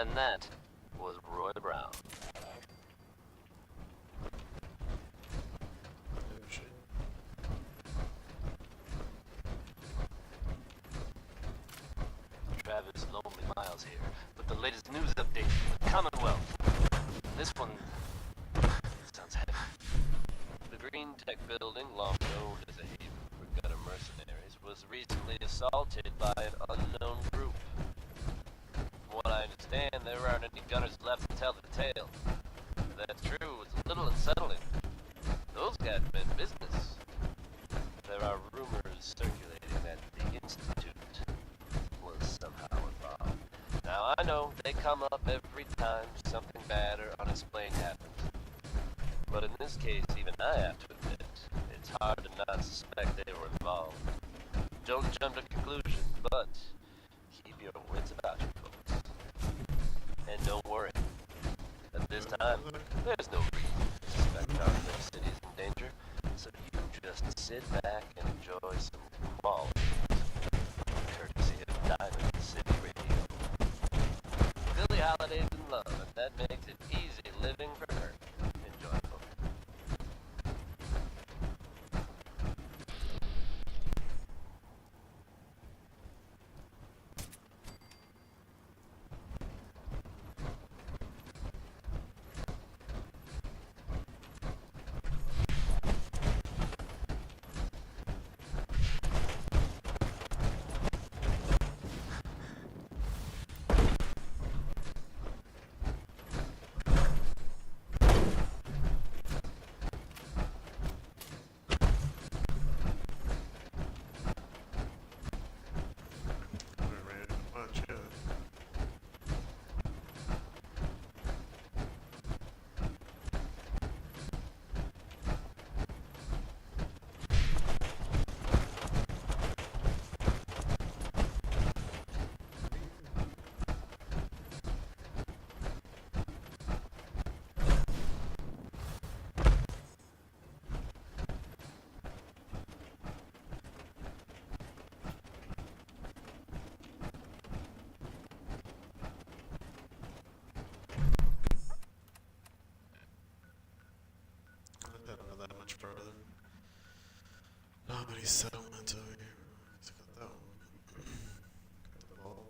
And that was Roy Brown. Oh shit. Travis Lonely Miles here, with the latest news update from the Commonwealth. This one sounds heavy. The Green Tech building, long known as a haven for gutter mercenaries, was recently assaulted by an unknown group. From what I understand, there aren't any gunners left to tell the tale. If that's true, it's a little unsettling. Those guys meant business. There are rumors circulating that the Institute was somehow involved. Now, I know they come up every time something bad or unexplained happens. But in this case, even I have to admit, it's hard to not suspect they were involved. Don't jump to conclusions, but keep your wits about you, folks. And don't worry. At this time, there's no reason to suspect our little city's in danger, so you just sit back and enjoy some quality, courtesy of Diamond City Radio. Billie Holiday's in love, and that makes it easy living for her. Enjoy, folks. That much further. Not many settlements over here. It's got that one. Got the ball.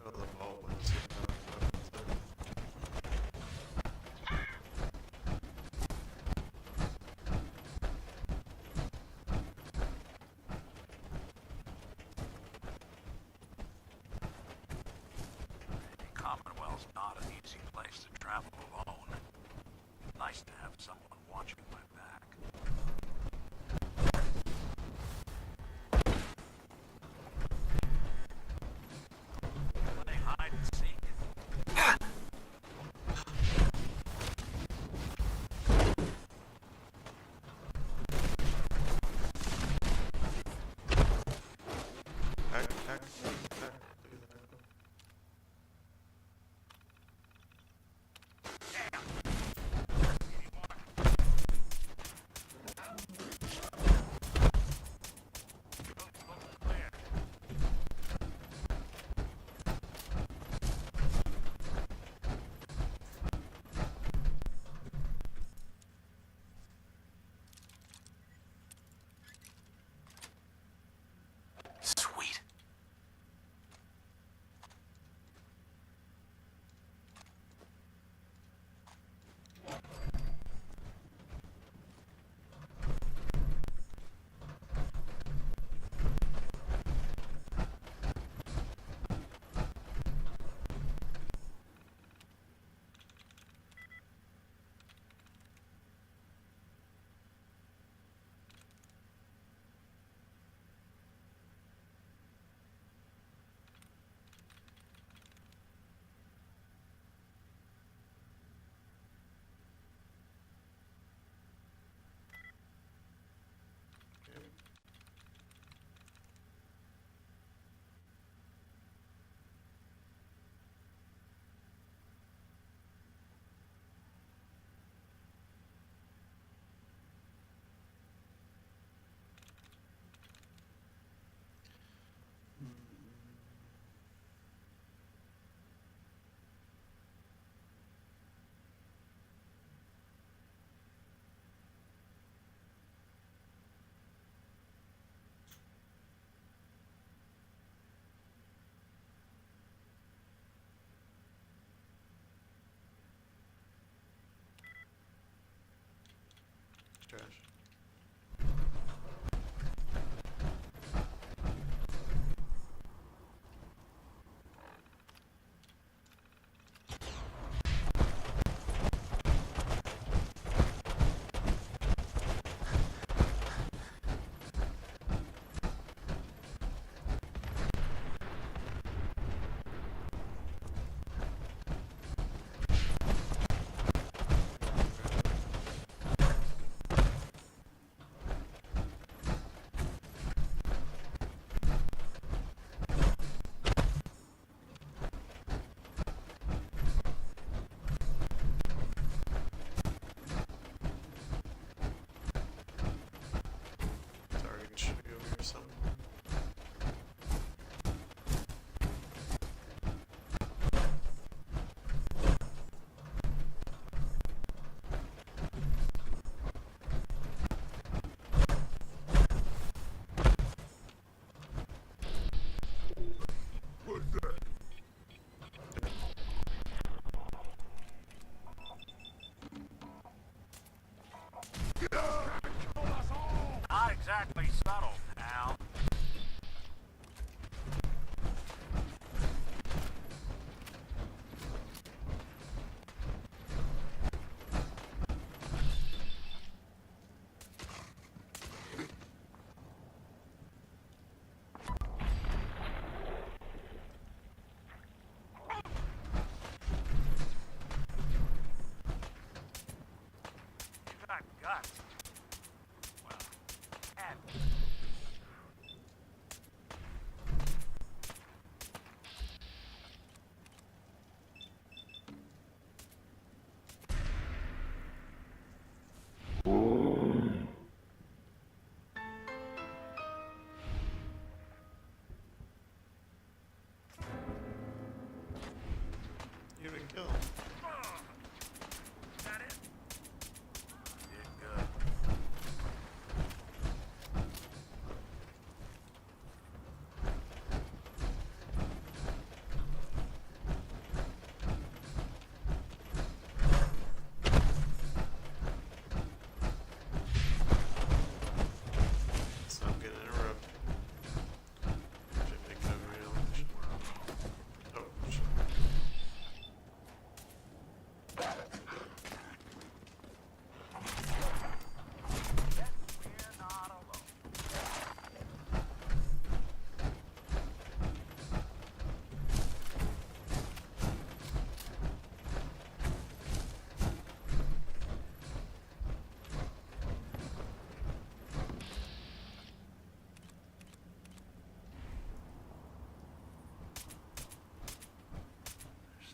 Got the ball, but it's Commonwealth's not an easy place to travel alone. Nice to have someone watching my back. Playing hide and seek.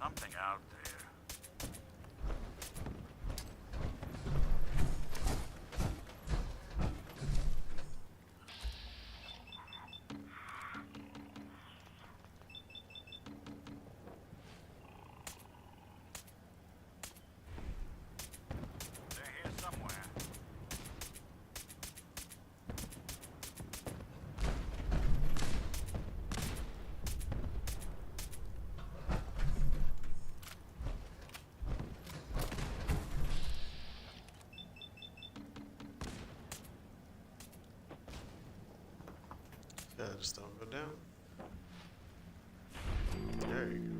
something out there. They're here somewhere. Yeah, just don't go down. There you go.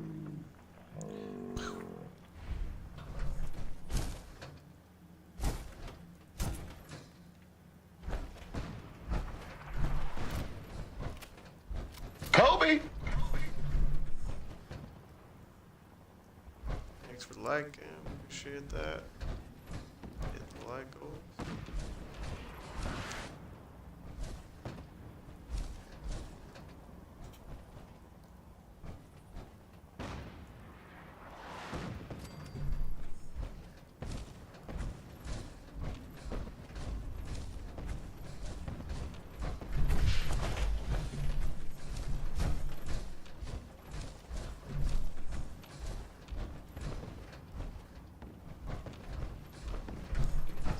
Kobe! Thanks for liking. Appreciate that. Hit the like goals.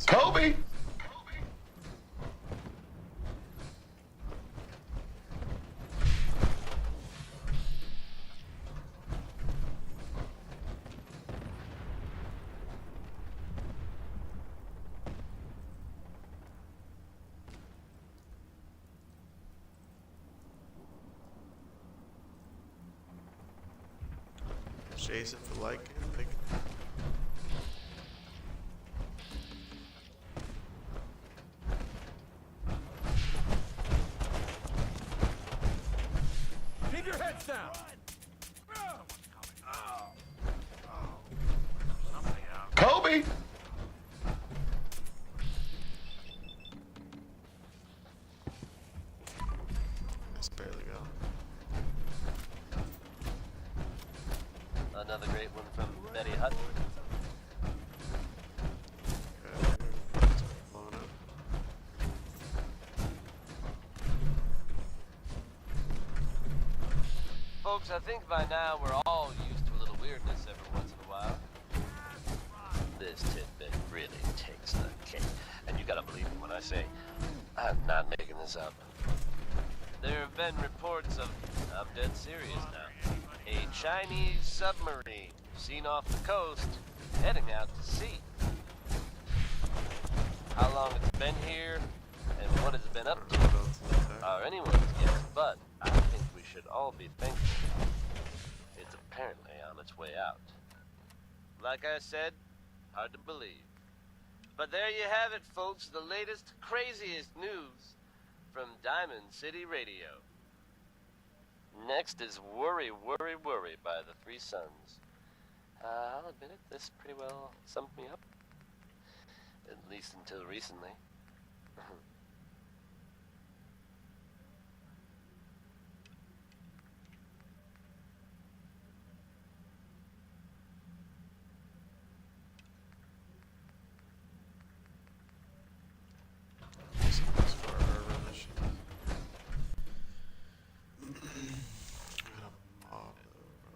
Kobe! Jason for liking. Thank you. Keep your heads down! Something out. Kobe! Let's barely go. Another great one from Betty Hutton. Okay, it's blown up. Folks, I think by now we're all used to a little weirdness every once in a while. This tidbit really takes the cake. And you gotta believe me when I say, I'm not making this up. There have been reports of, I'm dead serious now, a Chinese submarine seen off the coast, heading out to sea. How long it's been here, and what it's been up to, are anyone's guess, but I think we should all be thankful it's apparently on its way out. Like I said, hard to believe. But there you have it, folks, the latest, craziest news from Diamond City Radio. Next is Worry, Worry, Worry by the Three Sons. I'll admit it, this pretty well summed me up. At least until recently. This is for our mission. Got a mob though, bro.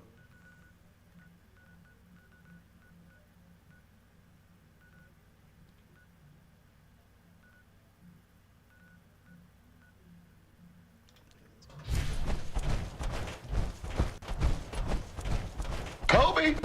Kobe!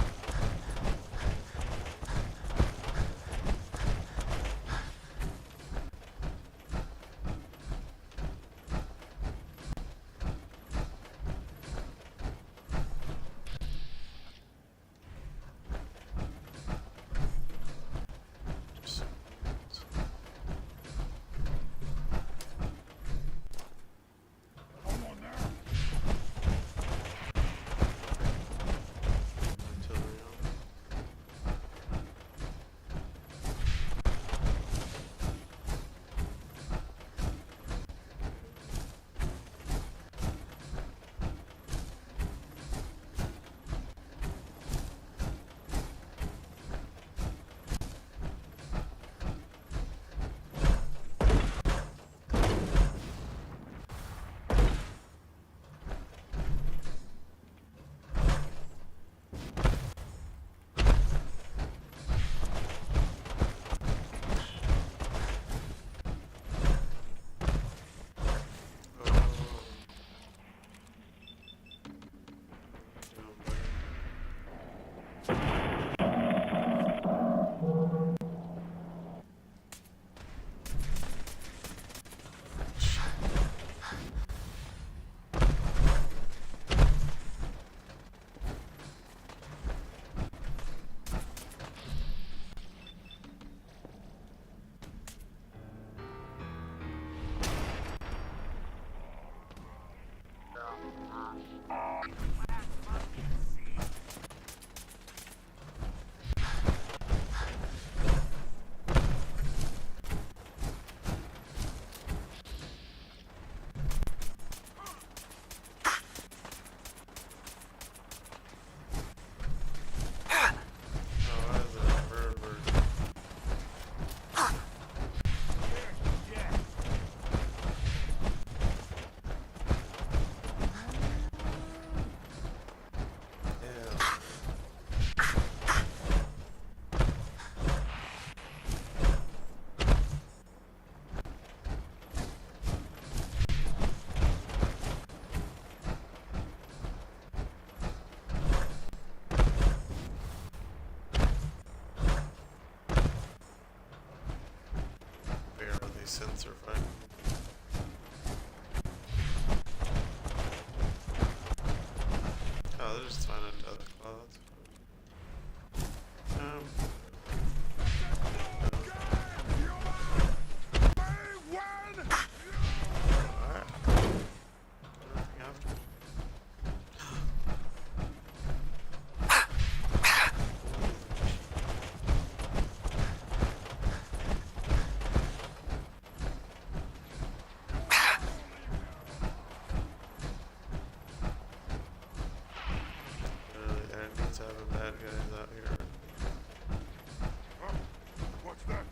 Until synths are fighting. Oh, they're just finding other clouds. Alright. Everything after. Really, I need to have a bad guys out here. What's that?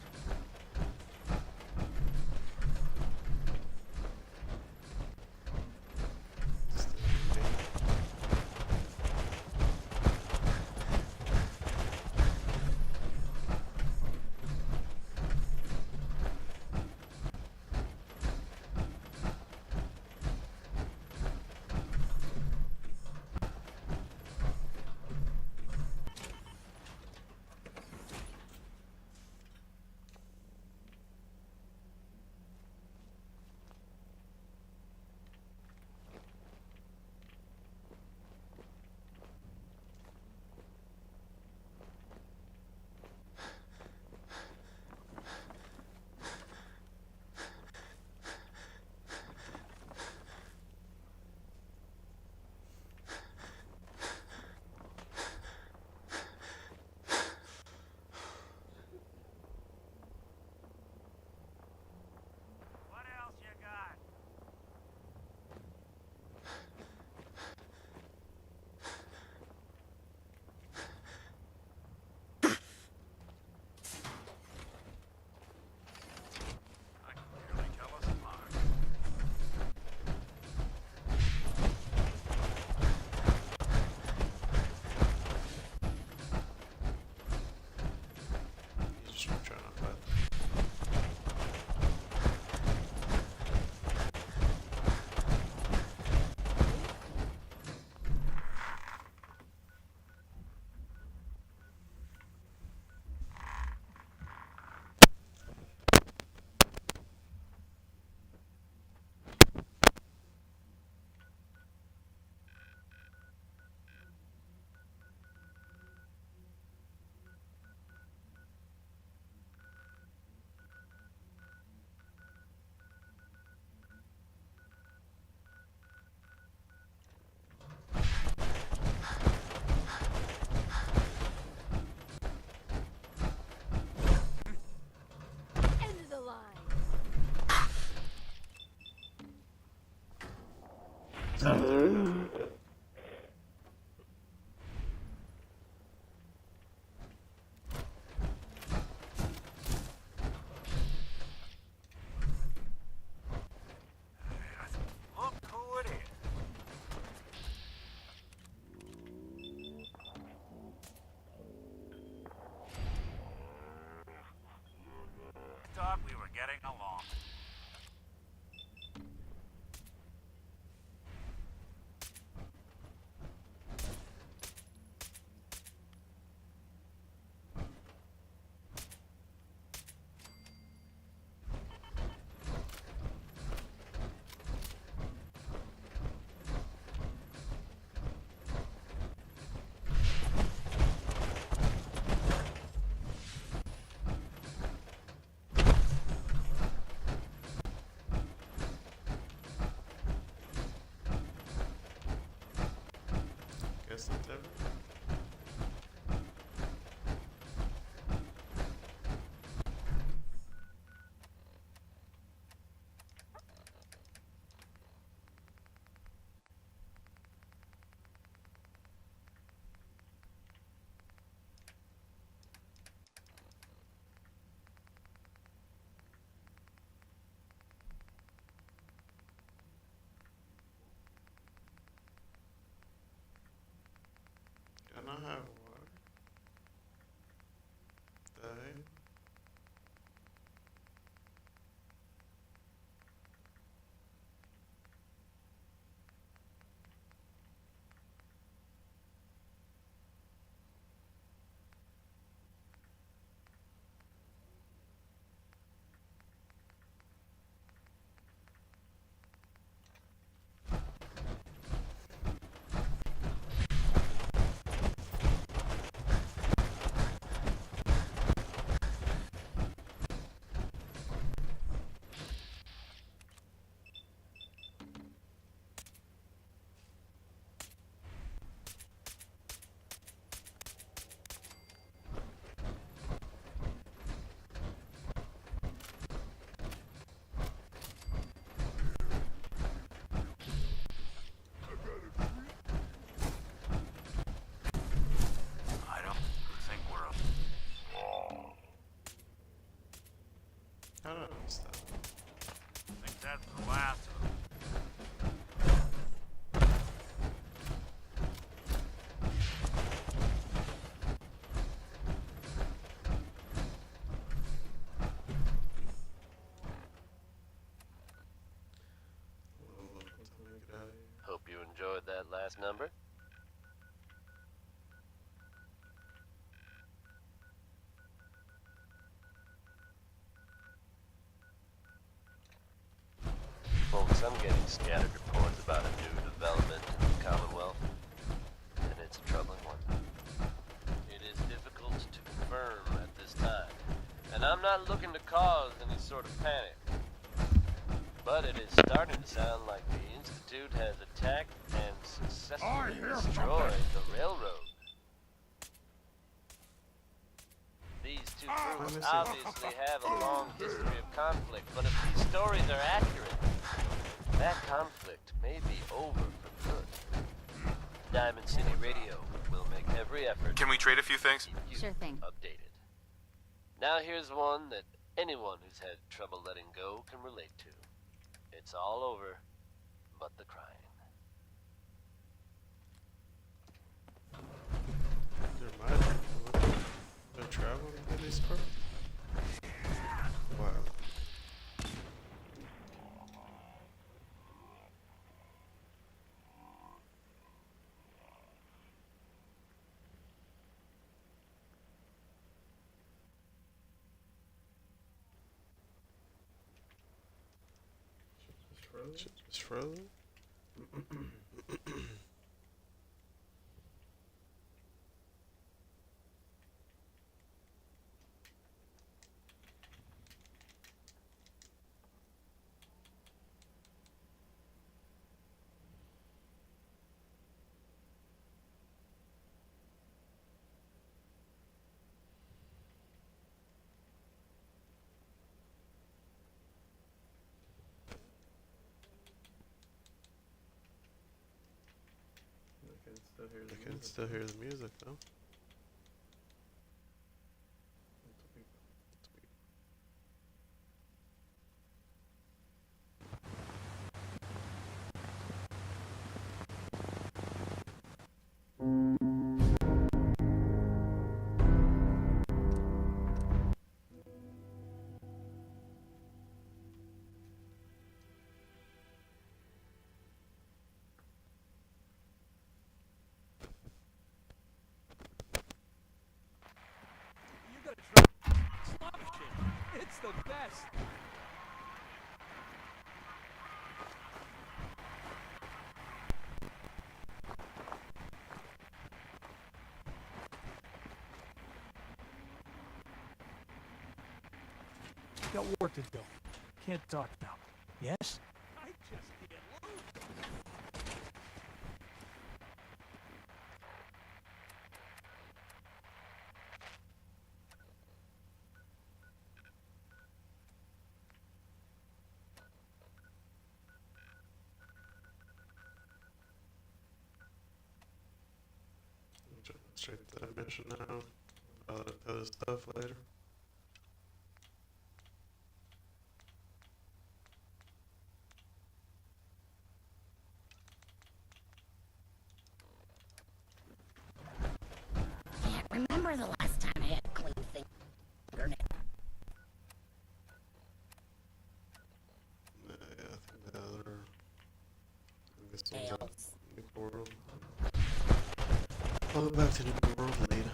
What else you got? I can clearly tell us apart. You just trying to fight. End of the line. Look who it is. Thought we were getting along. Guess that's everything. Can I have water? Dang. No, stop. I think that's the last of them. Look, tell me to get out of here. Hope you enjoyed that last number. Folks, I'm getting scattered reports about a new development in the Commonwealth, and it's a troubling one. It is difficult to confirm at this time, and I'm not looking to cause any sort of panic. But it is starting to sound like the Institute has attacked and successfully destroyed the railroad. These two groups obviously have a long history of conflict, but if these stories are accurate, that conflict may be over for good. Diamond City Radio will make every effort. Can we trade a few things? to keep you Sure thing. updated. Now here's one that anyone who's had trouble letting go can relate to. It's all over, but the crying. There might be. They're traveling in this part? Wow. Shit just frozen? I can still hear the music though. You gotta try slop shit. It's the best. Got work to do. Can't talk now. Yes? I just can't lose. Jump straight to that mission now. Other stuff later. Can't remember the last time I had a clean fingernail. Yeah, I think the other. I guess it was Nails. New World. Welcome back to New World, lead.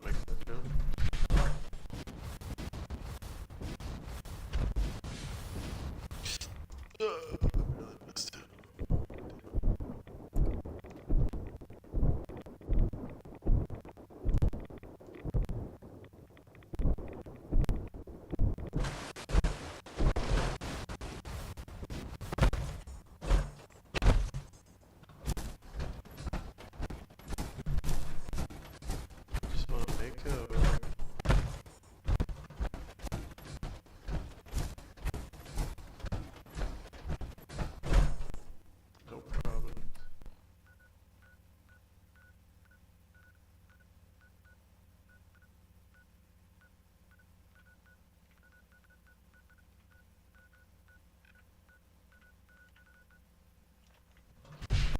Make that jump. Really missed it. Take cover. No problem.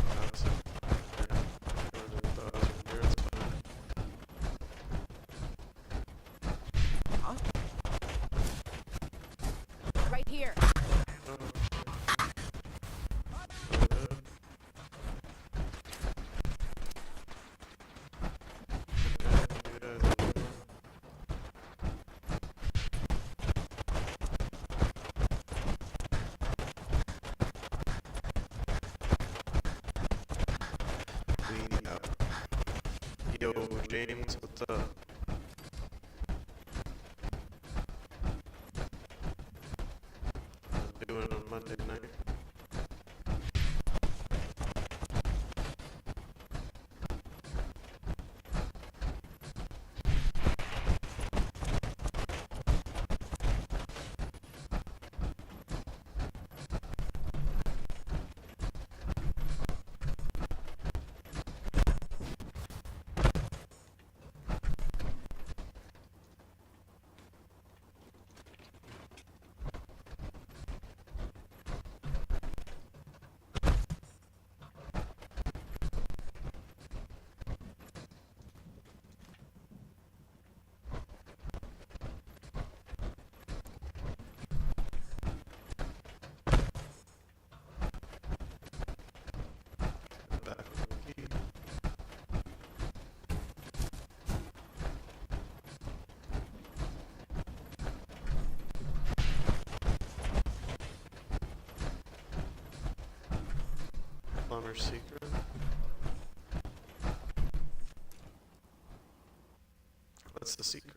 That's it. Right here. Yo, James, what's up? Doing on Monday night. Back on the key. Plumber's secret. What's the secret?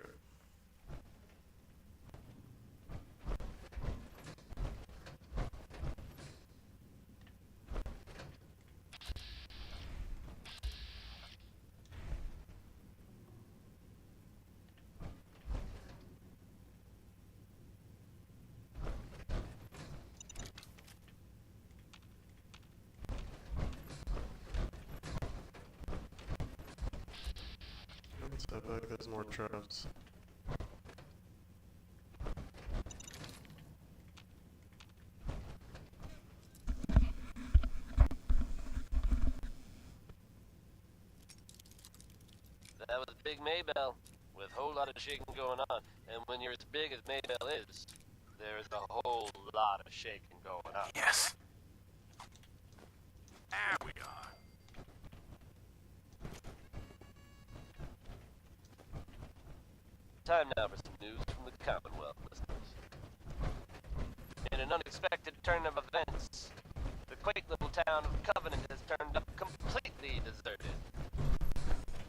Step back, there's more traps. That was Big Maybell, with a whole lot of shaking going on. And when you're as big as Maybell is, there's a whole lot of shaking going on. Yes. There we are. Time now for some news from the Commonwealth, listeners. In an unexpected turn of events, the quaint little town of Covenant has turned up completely deserted.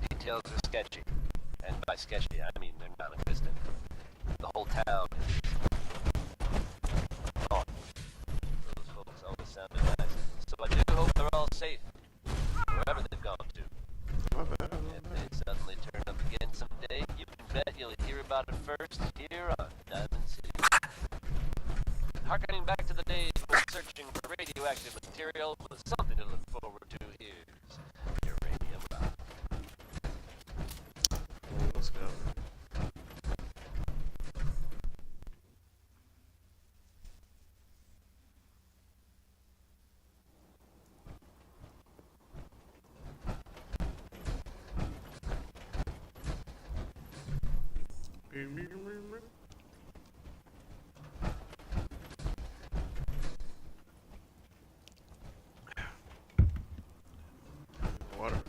Details are sketchy, and by sketchy I mean they're non-existent. The whole town is gone. Those folks always sounded nice, so I do hope they're all safe, wherever they've gone to. My bad, my If bad. they suddenly turn up again someday, you can bet you'll hear about it first here on Diamond City. Harkening back to the days when searching for radioactive material was something to look forward to, here's Uranium Rock. Well, let's go. Water.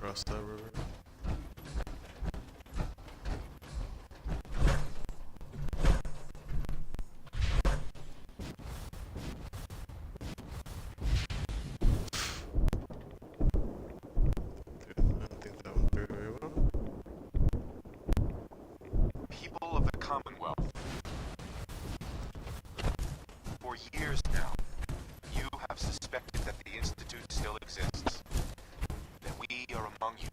cross that river. I don't think that went through very well. People of the Commonwealth. For years now, you have suspected that the Institute still exists. That we are among you.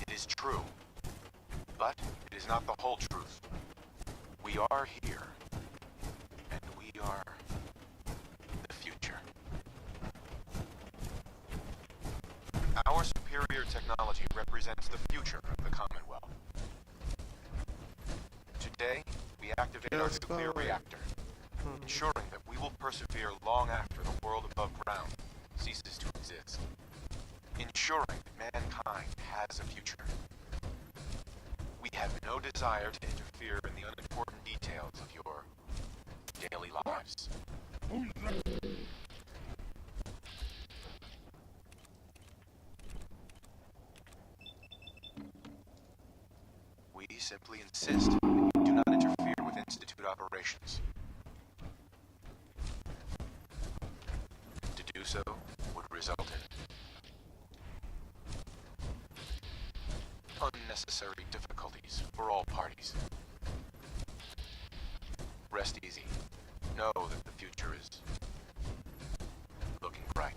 It is true. But it is not the whole truth. We are here. And we are the future. Our superior technology represents the future of the Commonwealth. Today, we activate our Yes, nuclear boy. reactor, ensuring that we will persevere long after the world above ground ceases to exist. Ensuring that mankind has a future. We have no desire to interfere in the unimportant details of your daily lives. We simply insist that you do not interfere with Institute operations. To do so would result in unnecessary difficulties for all parties. Rest easy. Know that the future is looking bright.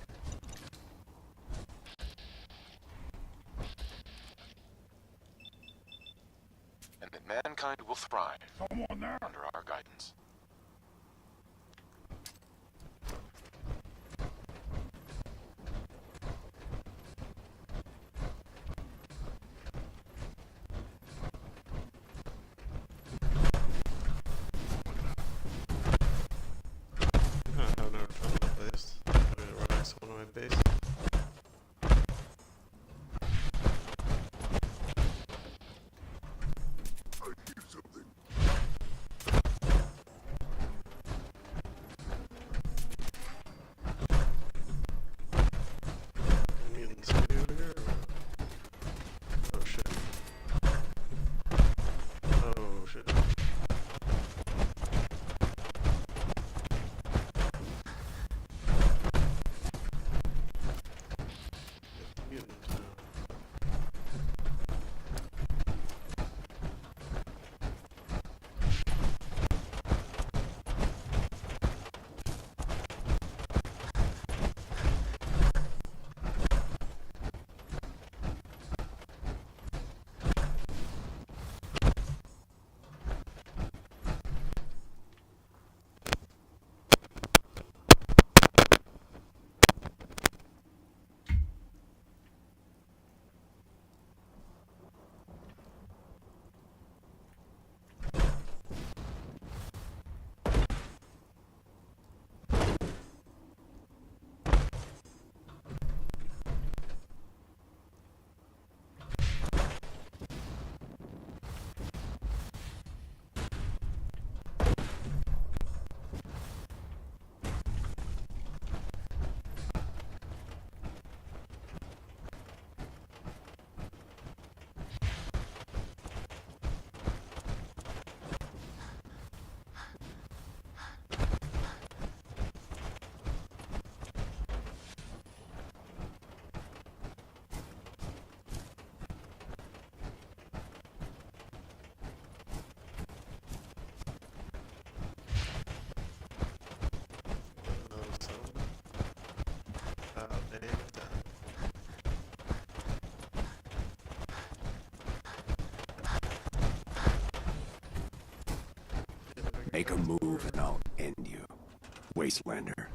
And that mankind will thrive under our guidance. I have never found my base. I'm gonna relax on my base. Mutants gonna be over here or what? Oh shit. Oh shit. Mutant now. Make a move and I'll end you, Wastelander.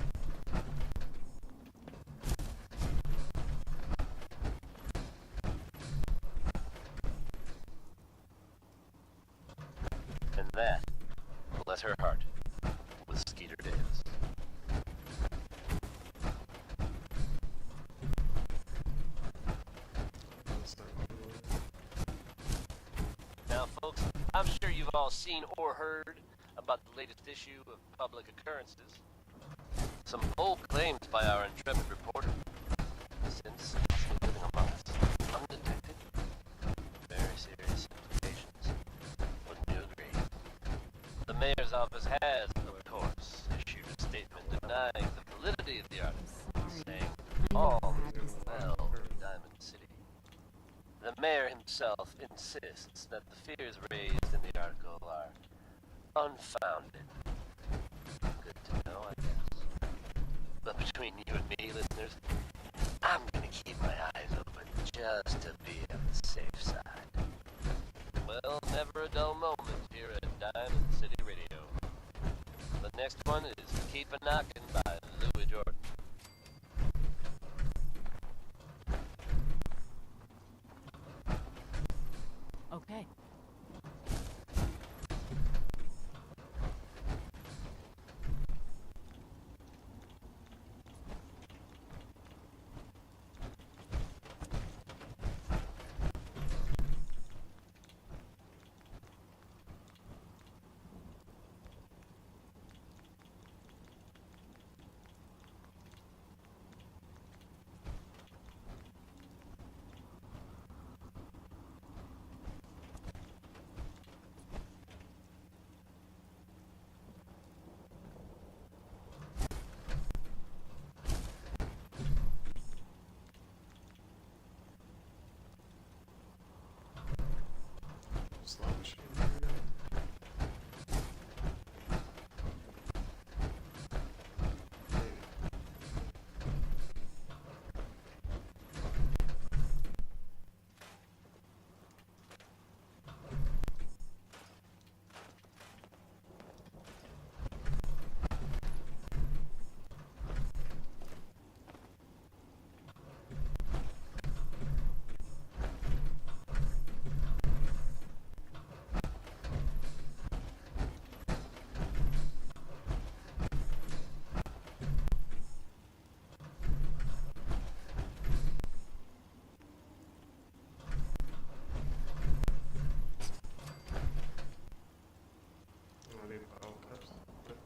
And that, bless her heart, was Skeeter Davis. Now, folks, I'm sure you've all seen or heard about the latest issue of Public Occurrences. Some bold claims by our intrepid reporter. Since living among us, The mayor's office has, of course, issued a statement denying the validity of the article, saying all is well in Diamond City. The mayor himself insists that the fears raised in the article are unfounded. Good to know, I guess. But between you and me, listeners, I'm gonna keep my eyes open just to be on the safe side. Well, never a dull moment here at Diamond City Radio. The next one is Keep a Knockin' by Louis Jordan. Okay. Slot machine here. Maybe. I need bottle caps. Okay.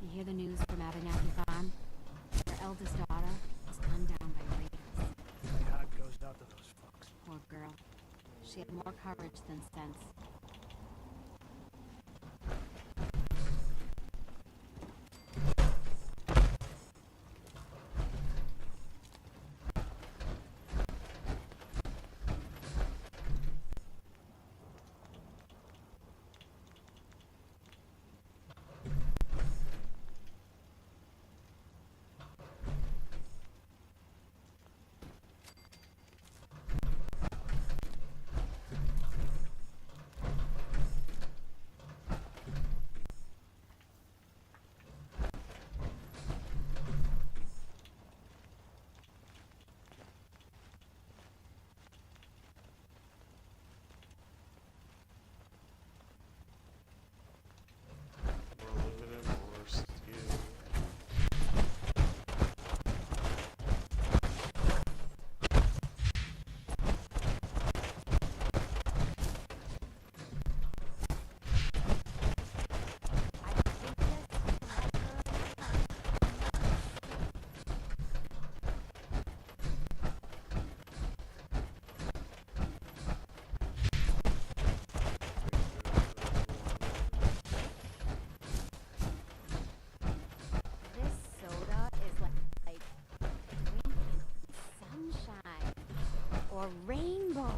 You hear the news from Abenaki Farm? Her eldest daughter was gunned down by raiders. My heart goes out to those fucks. Poor girl. She had more courage than sense. More aluminum, more steel. This soda is like drinking sunshine or rainbows.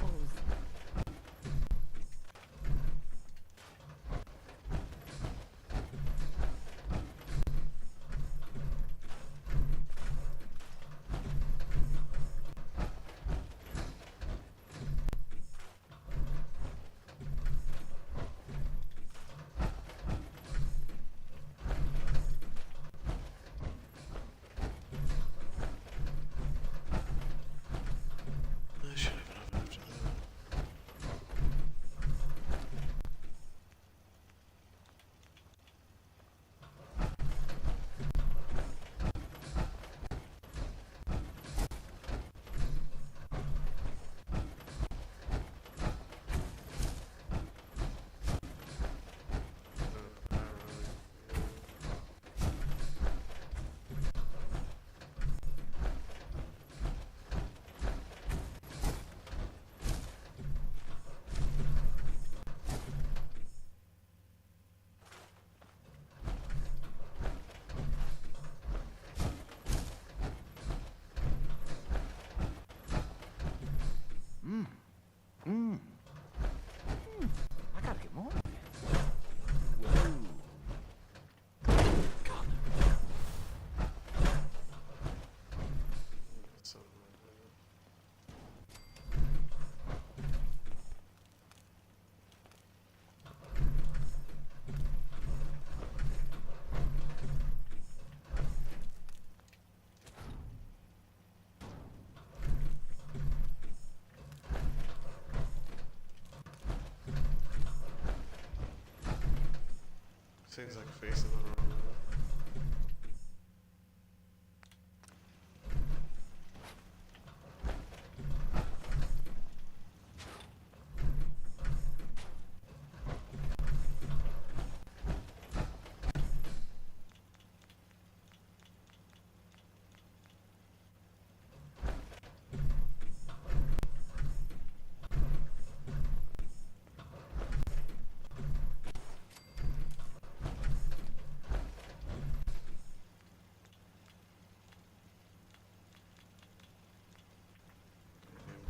Seems like facing the wrong way.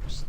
Amber steel.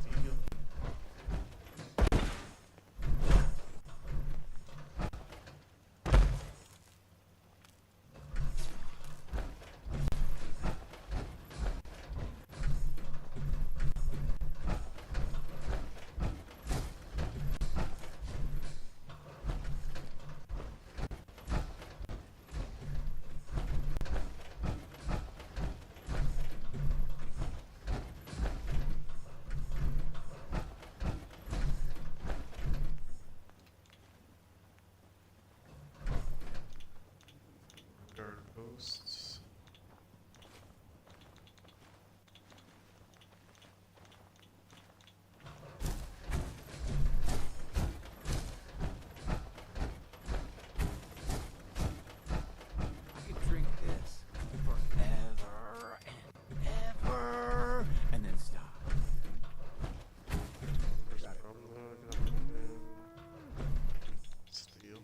Guard posts. I could drink this forever and ever, and then stop. There's a problem though. Get up and steel.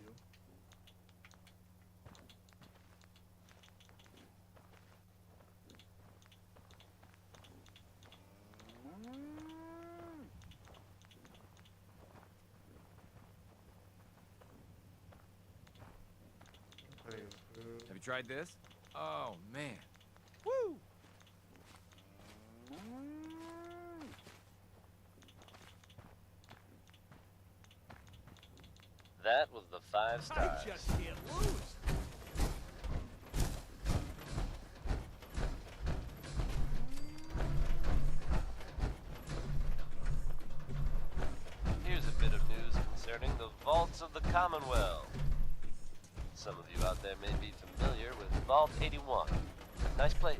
Plenty of food. Have you tried this? Oh, man. Woo! That was the 5 I stars. just can't lose. Here's a bit of news concerning the vaults of the Commonwealth. Some of you out there may be familiar with Vault 81. Nice place.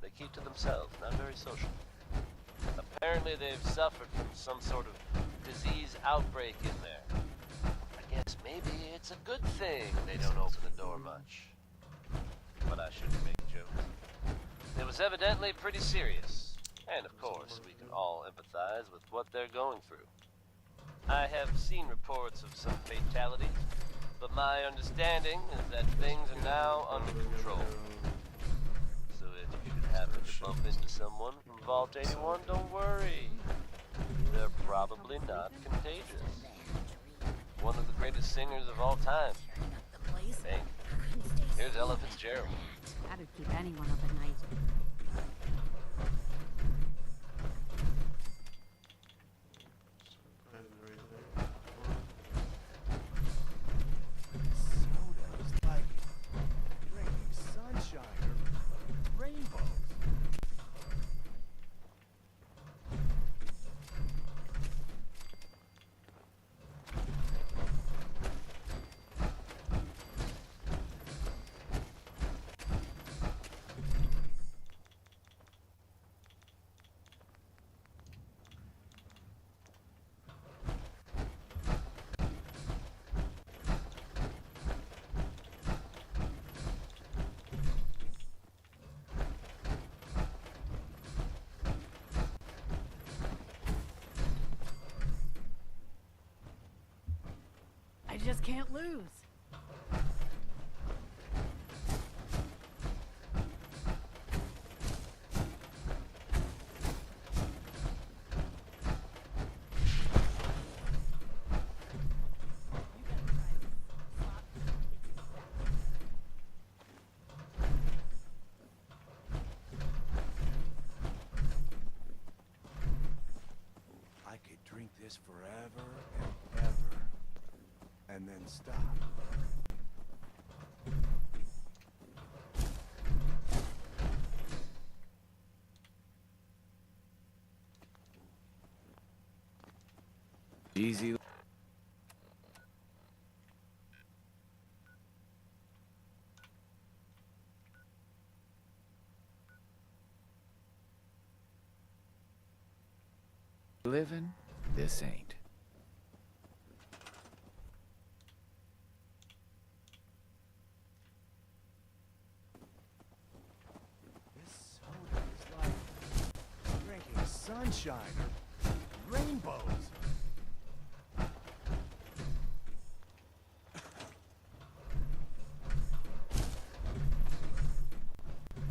They keep to themselves, not very social. Apparently they've suffered from some sort of disease outbreak in there. I guess maybe it's a good thing they don't open the door much. But I shouldn't make jokes. It was evidently pretty serious. And of course, we can all empathize with what they're going through. I have seen reports of some fatalities, but my understanding is that things are now under control. So if you should happen to bump into someone from Vault 81, don't worry. They're probably not contagious. One of the greatest singers of all time, I think. Here's Ella Fitzgerald. That'd keep anyone up at night. Find everything. Soda is like drinking sunshine or rainbows. I just can't lose. I could drink this forever and ever, and then stop. Easy. living, this ain't. This soda is like drinking sunshine or rainbows.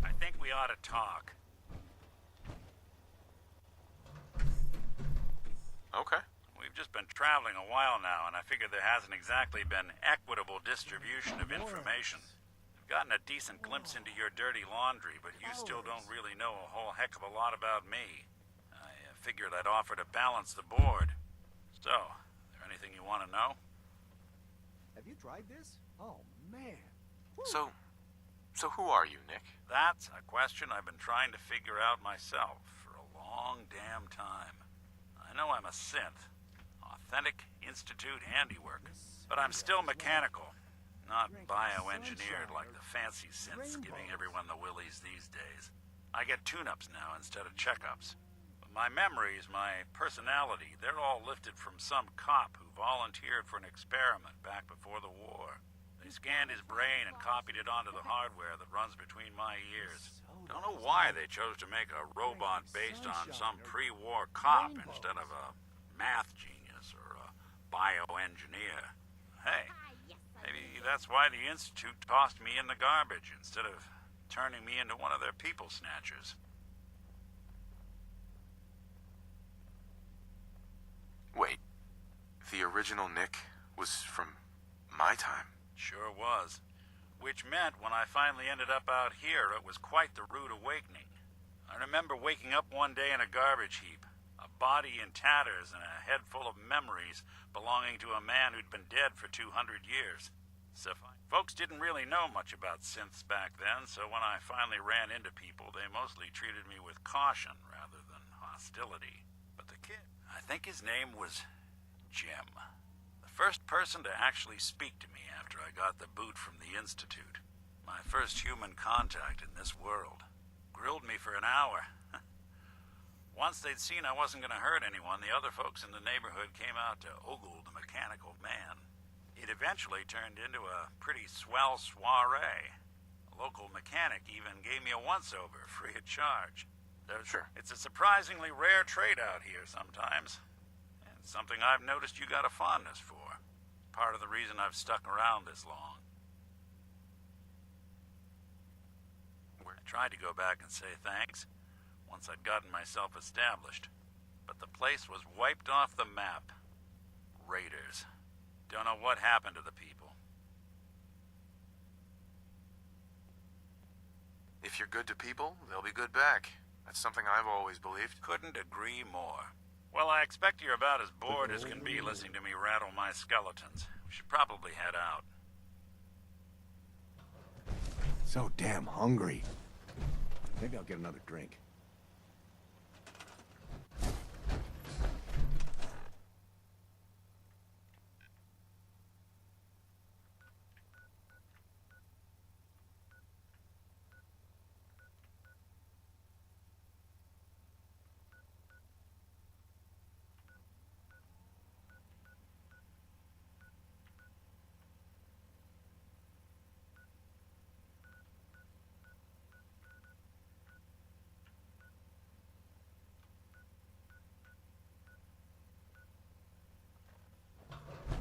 I think we ought to talk. Okay. We've just been traveling a while now, and I figure there hasn't exactly been equitable distribution of information. I've gotten a decent glimpse into your dirty laundry, but you still don't really know a whole heck of a lot about me. I figured I'd offer to balance the board. So, is there anything you want to know? Have you tried this? Oh, man. So who are you, Nick? That's a question I've been trying to figure out myself for a long damn time. I know I'm a synth, authentic Institute handiwork, but I'm still mechanical, not bioengineered like the fancy synths giving everyone the willies these days. I get tune-ups now instead of checkups. But my memories, my personality, they're all lifted from some cop who volunteered for an experiment back before the war. They scanned his brain and copied it onto the hardware that runs between my ears. Don't know why they chose to make a robot based on some pre-war cop instead of a math genius or a bioengineer. Hey, maybe that's why the Institute tossed me in the garbage instead of turning me into one of their people snatchers. Wait, the original Nick was from my time? Sure was. Which meant when I finally ended up out here, it was quite the rude awakening. I remember waking up one day in a garbage heap, a body in tatters and a head full of memories belonging to a man who'd been dead for 200 years. So folks didn't really know much about synths back then, so when I finally ran into people, they mostly treated me with caution rather than hostility. But the kid, I think his name was Jim. The first person to actually speak to me after I got the boot from the Institute. My first human contact in this world. Grilled me for an hour. Once they'd seen I wasn't going to hurt anyone, the other folks in the neighborhood came out to ogle the mechanical man. It eventually turned into a pretty swell soiree. A local mechanic even gave me a once-over free of charge. Sure. It's a surprisingly rare trade out here sometimes. And something I've noticed you got a fondness for. Part of the reason I've stuck around this long. I tried to go back and say thanks once I'd gotten myself established, but the place was wiped off the map. Raiders. Don't know what happened to the people. If you're good to people, they'll be good back. That's something I've always believed. Couldn't agree more. Well, I expect you're about as bored as can be listening to me rattle my skeletons. We should probably head out. So damn hungry. Maybe I'll get another drink.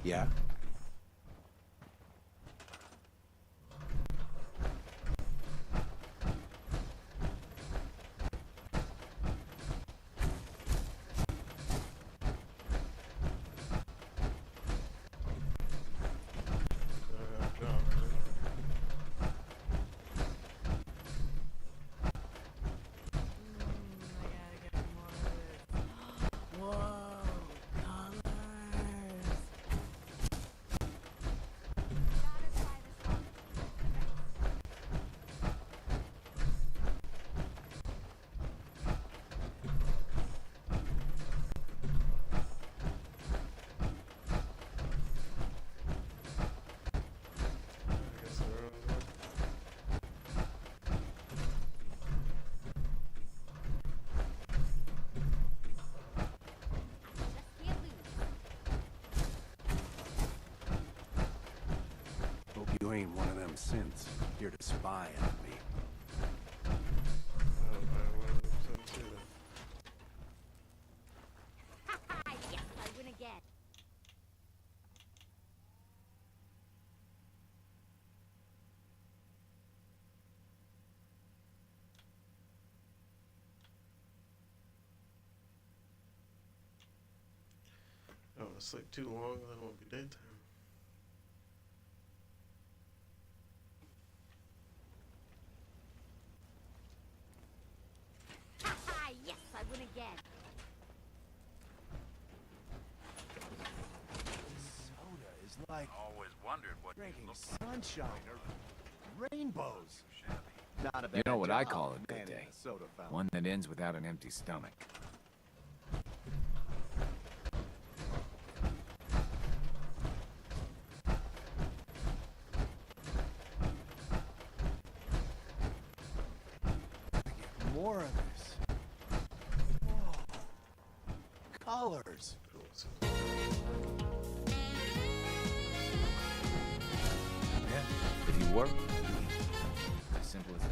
Yeah? Friends, here to spy on me. Oh, I won some too. Yes, I win again. Oh, it's like too long, then it won't be daytime. Yes, I win again. Soda is like Always wondered what drinking you looked like. sunshine or rainbows. Not a You bad know what I job call a good manning day? a soda fountain. One that ends without an empty stomach. More of this. Whoa. Colors. Cool. So, Yeah. If you work, you eat. As simple as that.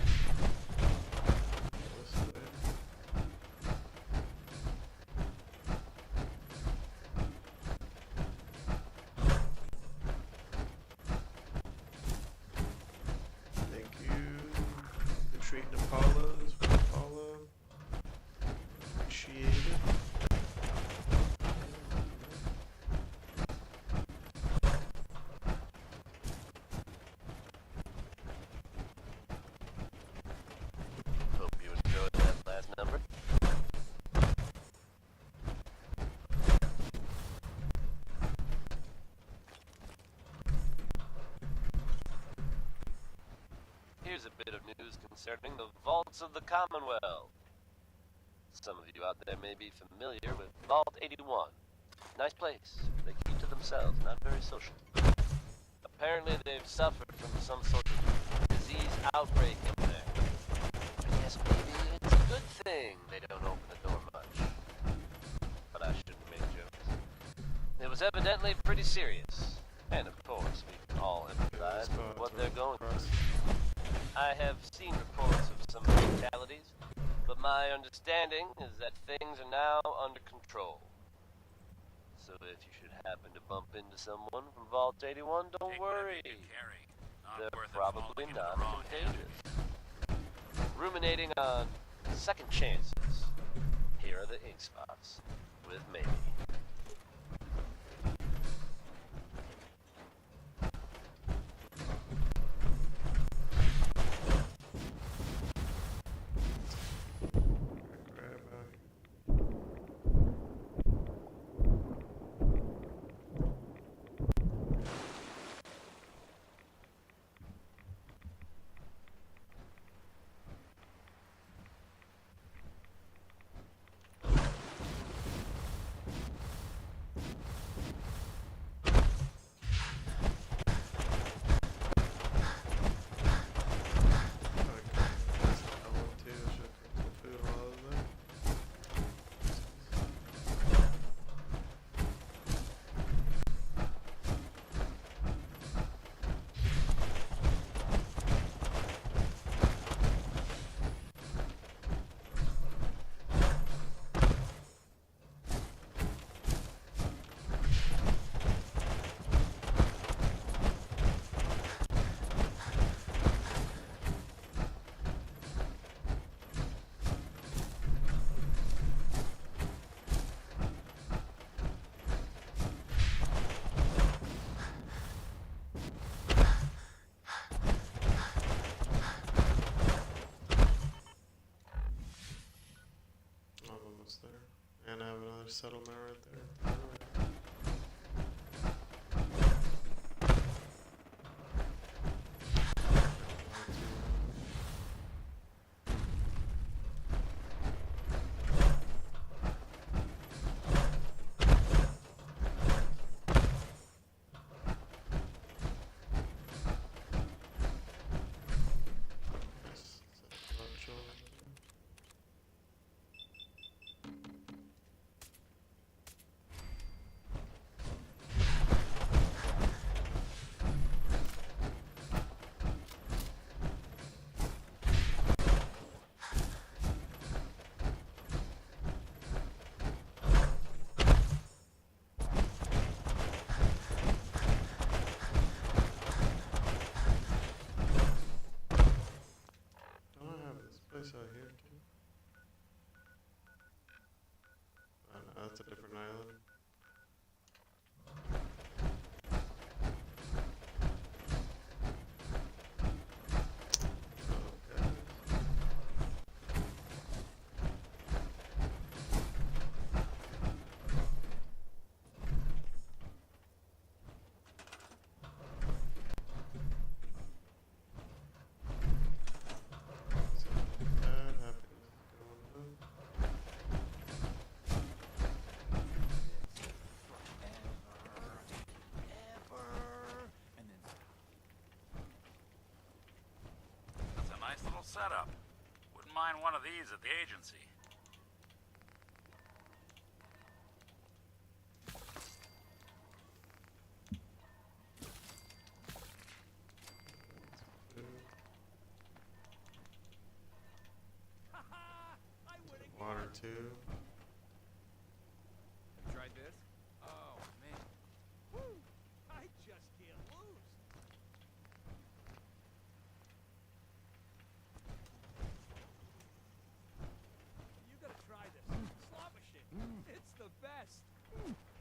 what's the Thank you for treating Apollo's for Apollo. Appreciate it. Hope you enjoyed that last number. Here's a bit of news concerning the vaults of the Commonwealth. Some of you out there may be familiar with Vault 81. Nice place. They keep to themselves, not very social. Apparently they've suffered from some sort of disease outbreak in there. I guess maybe it's a good thing they don't open the door much. But I shouldn't make jokes. It was evidently pretty serious. And of course, we can all empathize with what they're going through. I have seen reports of some fatalities, but my understanding is that things are now under control. So if you should happen to bump into someone from Vault 81, don't Take whatever worry. you can carry. Not They're worth it probably falling into the not wrong hands. contagious. Ruminating on second chances, here are the ink spots with Maybe. Grab out. Almost there. And I have another settlement right there. Nice. place out here too? Oh, no, that's a different island. Okay. Something bad happening going on. That's a nice little setup. Wouldn't mind one of these at the agency. Water too. Tried this? Oh, man. Woo! I just can't lose. You gotta try this. Slot machine. It's the best.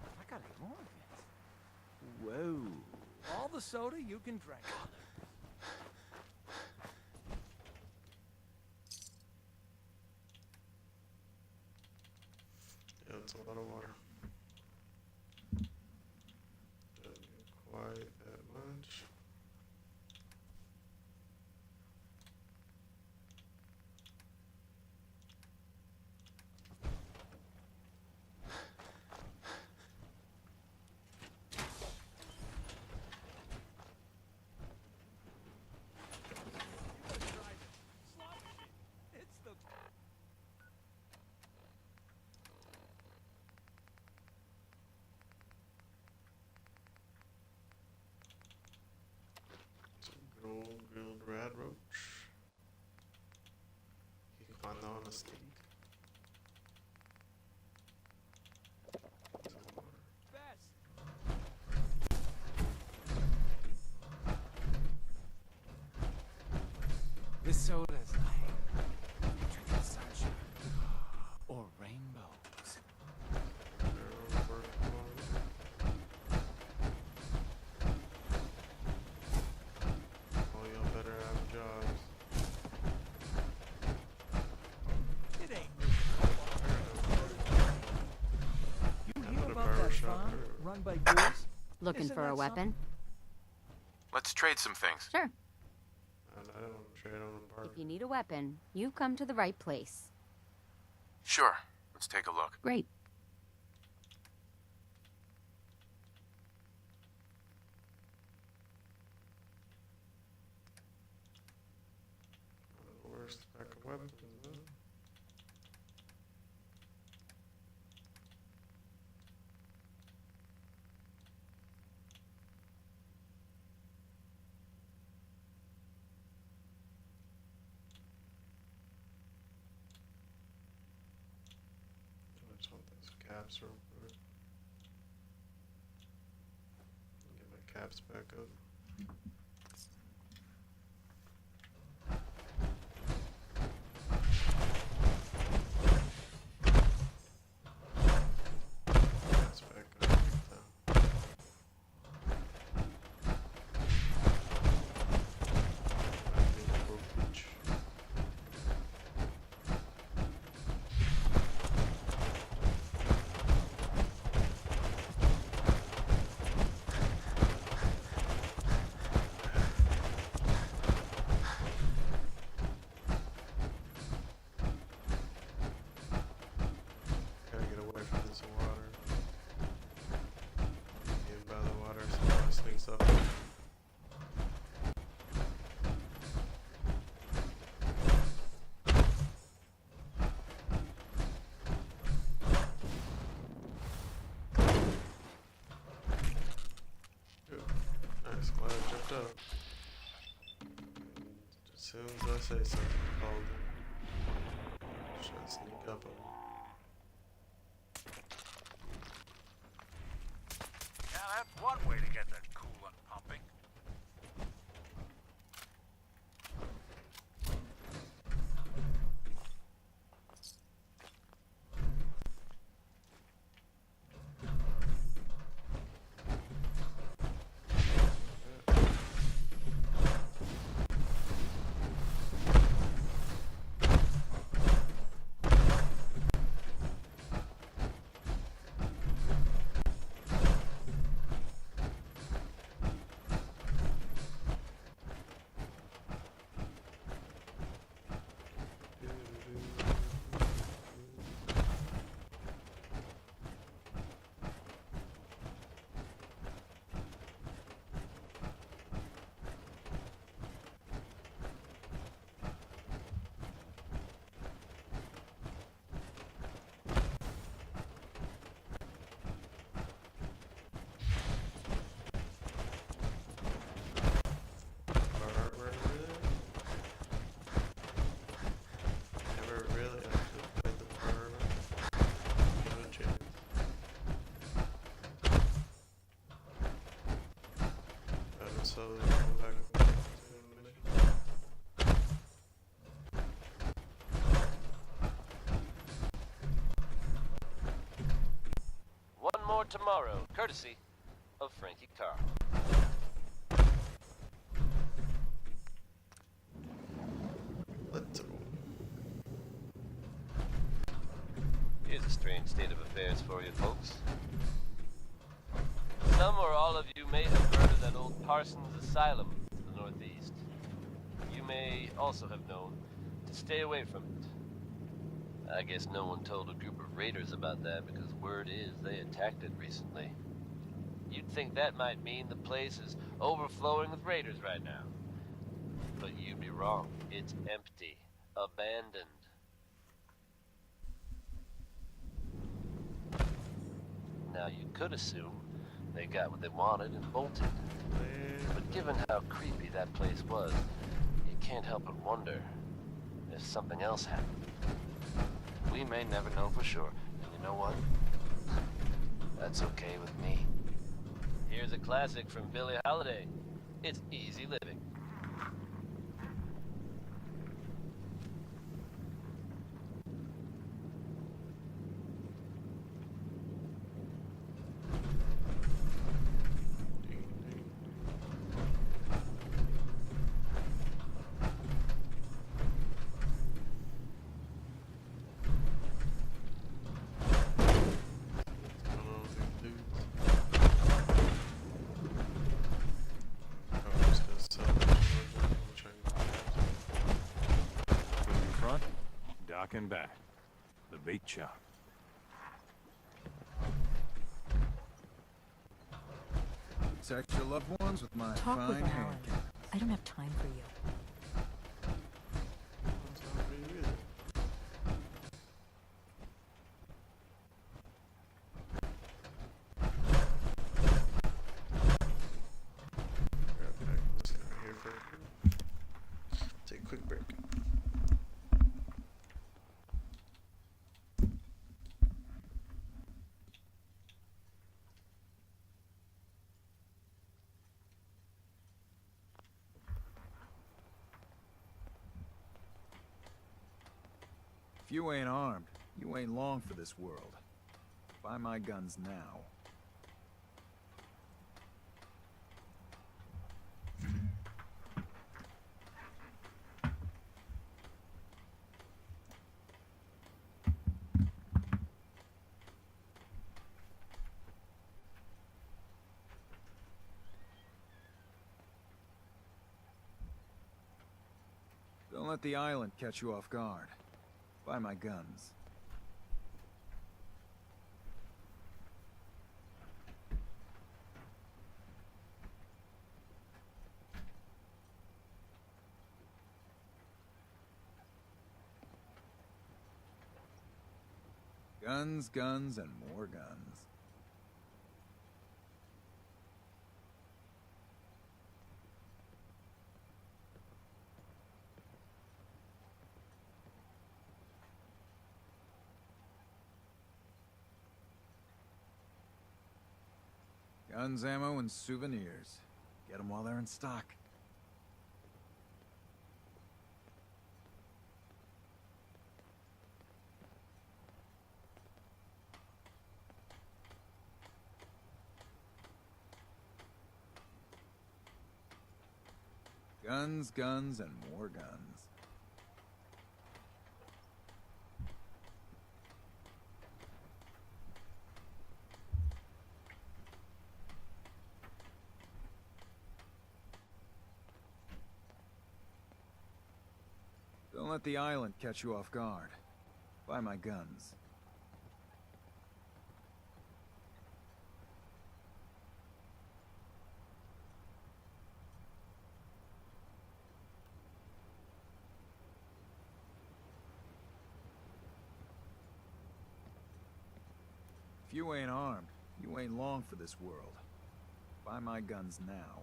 I gotta get more of it. Whoa. All the soda you can drink. Yeah, it's a lot of water. Doesn't get quite that much. You gotta try this. Slot machine. It's the Some good old grilled rad roach. He climbed on a steak. Some water. best. This soda's like drinking sunshine or rainbows. Barrel work on. All y'all better have jobs. It ain't You I'm hear at a about barber that shop farm earlier. run by ghouls? Looking Isn't for that a weapon? Let's trade some things. Sure. And I don't want to trade on a barber. If you need a weapon, you've come to the right place. Sure. Let's take a look. Great. One of the worst pack of weapons, huh? I just want those caps real quick. Get my caps back up. Caps back up. Beach. Gotta get away from this water. Getting by the water, so sneaks up. Ooh, nice, glad I jumped up. As soon as I say something, called it. Should I sneak up on me? Yeah, that's one way to get that coolant pumping. more tomorrow, courtesy of Frankie Carl. Let's go. Here's a strange state of affairs for you folks. Some or all of you may have heard of that old Parsons Asylum to the northeast. You may also have known to stay away from it. I guess no one told a group of raiders about that because word is they attacked it recently. You'd think that might mean the place is overflowing with raiders right now. But you'd be wrong. It's empty. Abandoned. Now you could assume they got what they wanted and bolted. But given how creepy that place was, you can't help but wonder if something else happened. We may never know for sure. And you know what? That's okay with me. Here's a classic from Billie Holiday. It's Easy Living. Dock and back. The bait shop. Protect your loved ones with my Talk with fine Alan. hand. I don't have time for you. Take a quick break. If you ain't armed, you ain't long for this world. Buy my guns now. Don't let the island catch you off guard. Buy my guns. Guns, guns, and more guns. Guns, ammo, and souvenirs. Get them while they're in stock. Guns, guns, and more guns. Don't let the island catch you off guard. Buy my guns. If you ain't armed, you ain't long for this world. Buy my guns now.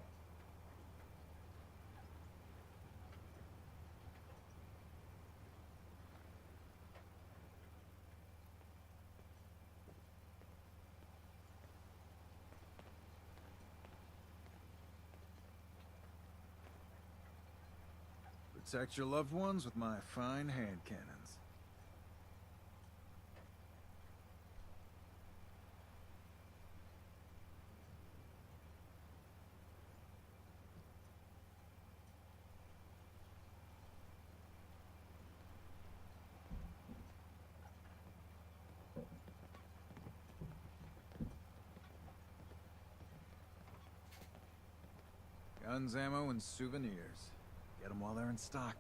Protect your loved ones with my fine hand cannons. Guns, ammo, and souvenirs. Get them while they're in stock.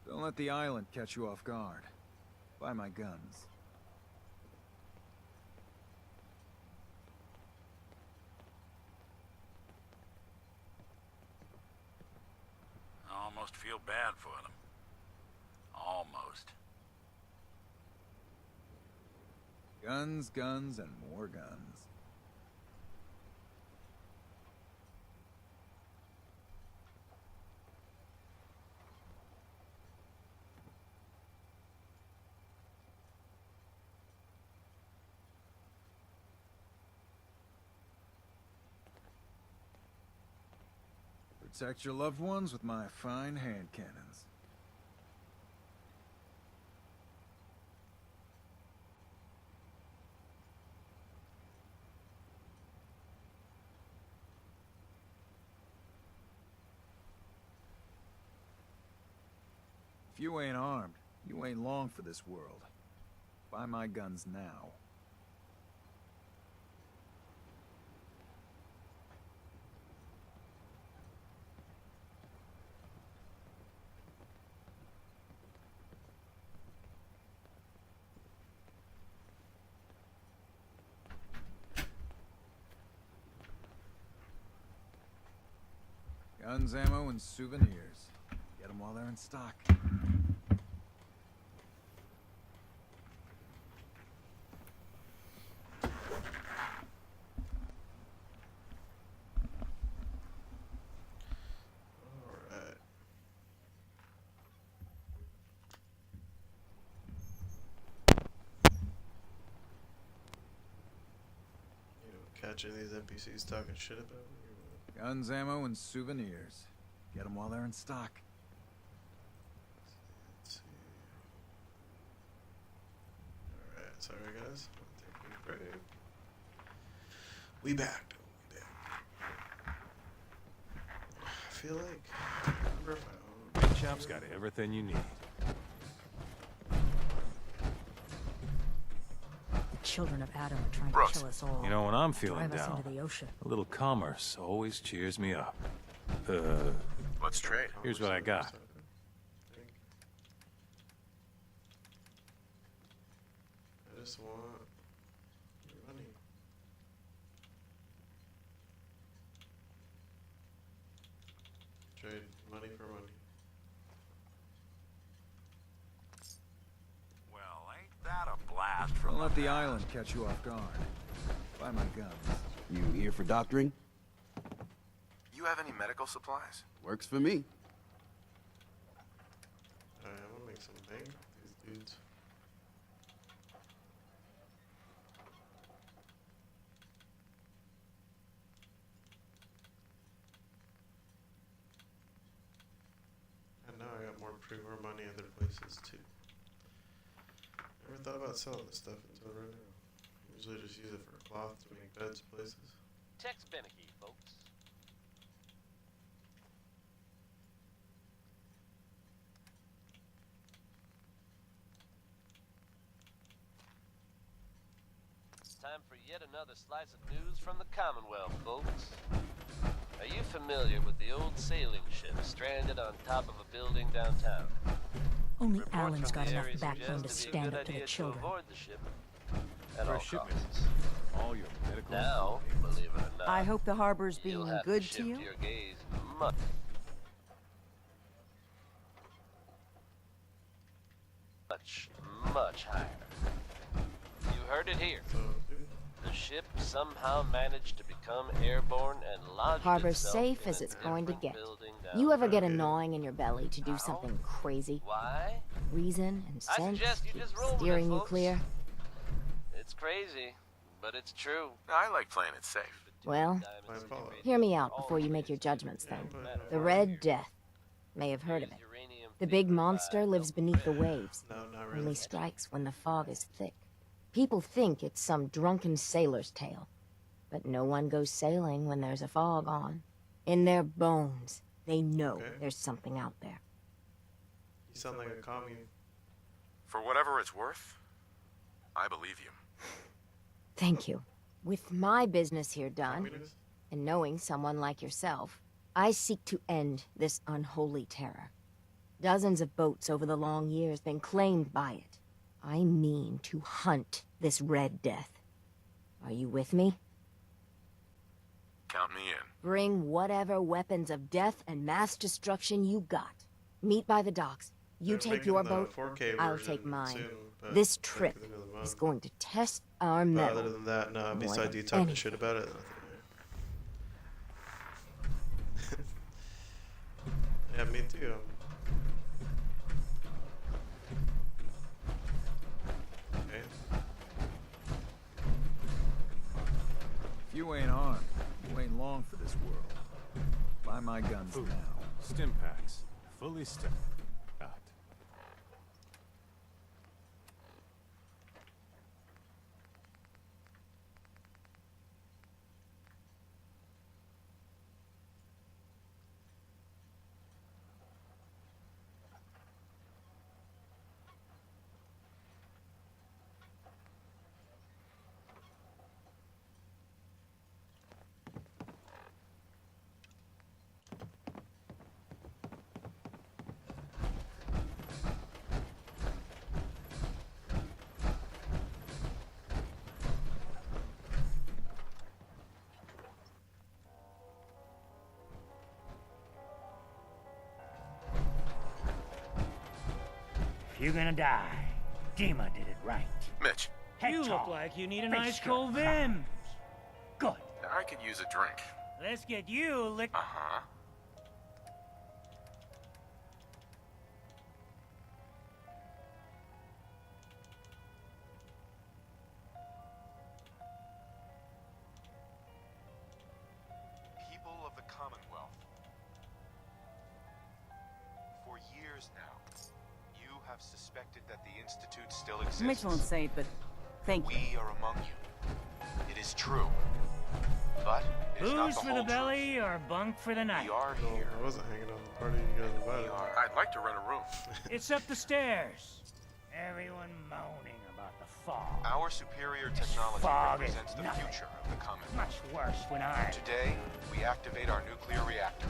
Don't let the island catch you off guard. Buy my guns. I almost feel bad for them. Almost. Guns, guns, and more guns. Protect your loved ones with my fine hand cannons. If you ain't armed, you ain't long for this world. Buy my guns now. Guns, ammo, and souvenirs. Get them while they're in stock. Alright. You know, catch any of these NPCs talking shit about me? Guns, ammo, and souvenirs. Get them while they're in stock. Let's see. Alright, sorry guys. I'll take a break. We back. I feel like I remember if I Big Chop's got everything you need. The children of Adam are trying Brooks. to kill us all. You know, when I'm feeling Drive us down, into the ocean. a little commerce always cheers me up. Let's trade. Here's what I got. I just want your money. Trade money for money. Well, ain't that a blast from Don't let the island catch you off guard. Buy my guns. You here for doctoring? You have any medical supplies? Works for me. Alright, I'm gonna make some bank with these dudes. And now I got more pre-war money other places too. Never thought about selling this stuff until right now. Usually just use it for cloth to make beds places. Tex Beneke, folks. It's time for yet another slice of news from the Commonwealth, folks. Are you familiar with the old sailing ship stranded on top of a building downtown? Only Reports Alan's from got the enough area backbone to suggest it'd be a stand good up to the idea children. avoid the ship at For all a shipment. costs. All your medical. Now, believe it or not, I hope the harbor's you'll being have good to to shift you. your gaze much, much higher. You heard it here. So, dude, The ship somehow managed to become airborne and lodged Harbor's itself safe in as a it's going to different get. building You ever get a Yeah. gnawing in your belly to do something crazy? Why? Reason and I sense suggest you keep just roll with it, steering you folks. clear? It's crazy, but it's true. I like playing it safe. Well, my fault. hear me out before you make your judgments then. The Red Death. May have heard of it. The big monster lives beneath the waves. No, not Only really. strikes when the fog is thick. People think it's some drunken sailor's tale. But no one goes sailing when there's a fog on. In their bones, they know there's something out there. You sound like a commune. For whatever it's worth, I believe you. Thank you. With my business here done, Communist? and knowing someone like yourself, I seek to end this unholy terror. Dozens of boats over the long years been claimed by it. I mean to hunt this Red Death. Are you with me? Count me in. Bring whatever weapons of death and mass destruction you got. Meet by the docks. You They're take making your the boat, 4K I'll version take mine. soon, but This like trip at the end of the month. is going to test our But mettle. other than that, no, more besides than you talking anything. shit about it, nothing. Yeah, me too. Okay. If you ain't armed, you ain't long for this world. Buy my guns Food. now. Stim packs. Fully stim. Got. If you're gonna die, Dima did it right. Mitch, Head You look tall, like you need a face nice good. cold vim. Good. I could use a drink. Let's get you licked. Uh-huh. People of the Commonwealth. For years now, you have suspected that the Institute still exists. Mitch won't say it, but thank you. We are among you. It is true. But it is not Booze the for whole the belly or bunk for the truth. night? We are No, here. I wasn't hanging out at the party you guys invited. I'd like to rent a room. It's up the stairs. Everyone moaning about the fog. Our superior technology Fog is represents the nothing. future of the Commonwealth. Much worse when I... Today, we activate our nuclear reactor,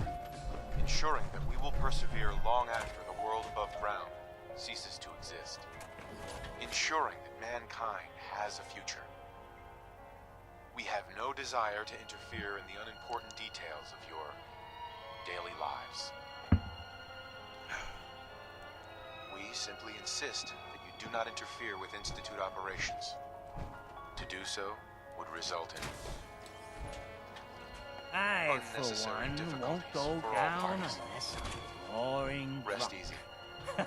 ensuring that we will persevere long after the world above ground ceases to exist. Ensuring that mankind has a future. We have no desire to interfere in the unimportant details of your daily lives. We simply insist that you do not interfere with Institute operations. To do so would result in I, for unnecessary one, difficulties won't go for all down parties. unless I'm roaring Rest drunk. easy.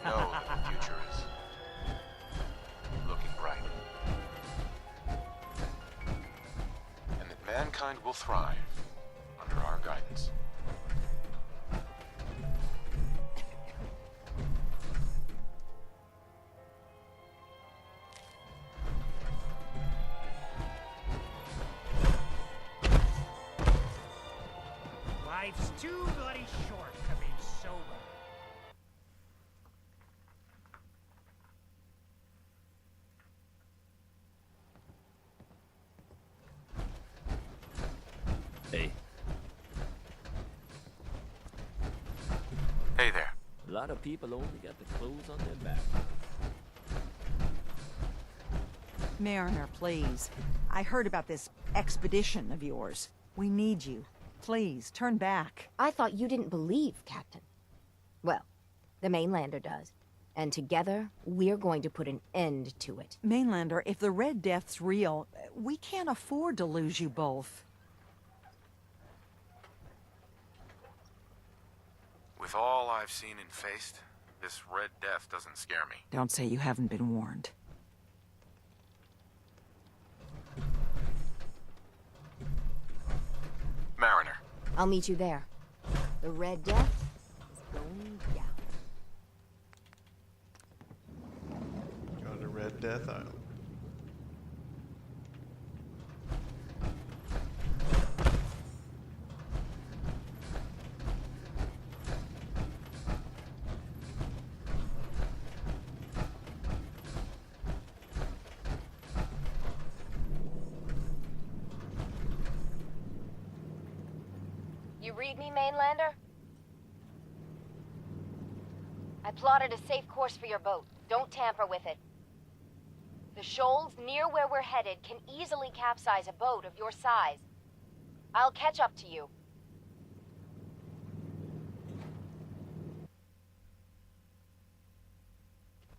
Know that the future is looking bright. And that mankind will thrive under our guidance. Life's too bloody short to be sober. Hey, Hey there. a lot of people only got the clothes on their back. Mariner, please. I heard about this expedition of yours. We need you. Please, turn back. I thought you didn't believe, Captain. Well, the mainlander does. And together, we're going to put an end to it. Mainlander, if the Red Death's real, we can't afford to lose you both. With all I've seen and faced, this Red Death doesn't scare me. Don't say you haven't been warned. Mariner. I'll meet you there. The Red Death is going down. Go to Red Death Island. You read me, Mainlander? I plotted a safe course for your boat. Don't tamper with it. The shoals near where we're headed can easily capsize a boat of your size. I'll catch up to you.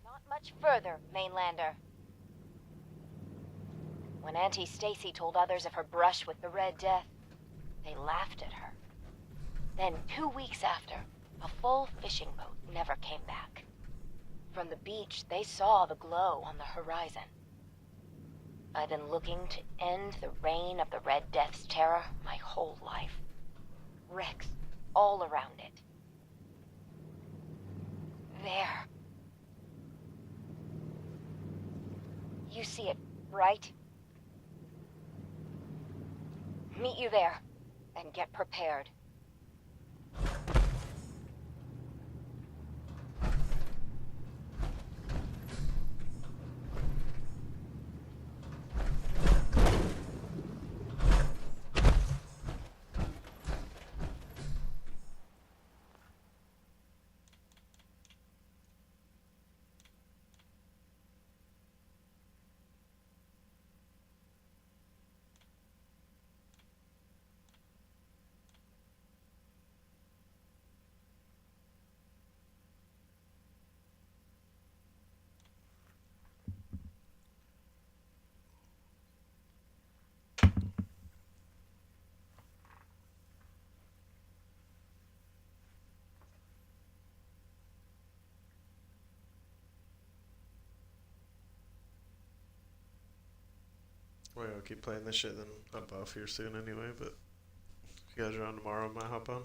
Not much further, Mainlander. When Auntie Stacy told others of her brush with the Red Death, they laughed at her. Then 2 weeks after, a full fishing boat never came back. From the beach, they saw the glow on the horizon. I've been looking to end the reign of the Red Death's terror my whole life. Wrecks all around it. There. You see it, right? Meet you there, and get prepared. Wait, I'll keep playing this shit, then hop off here soon anyway, but if you guys are on tomorrow, I might hop on.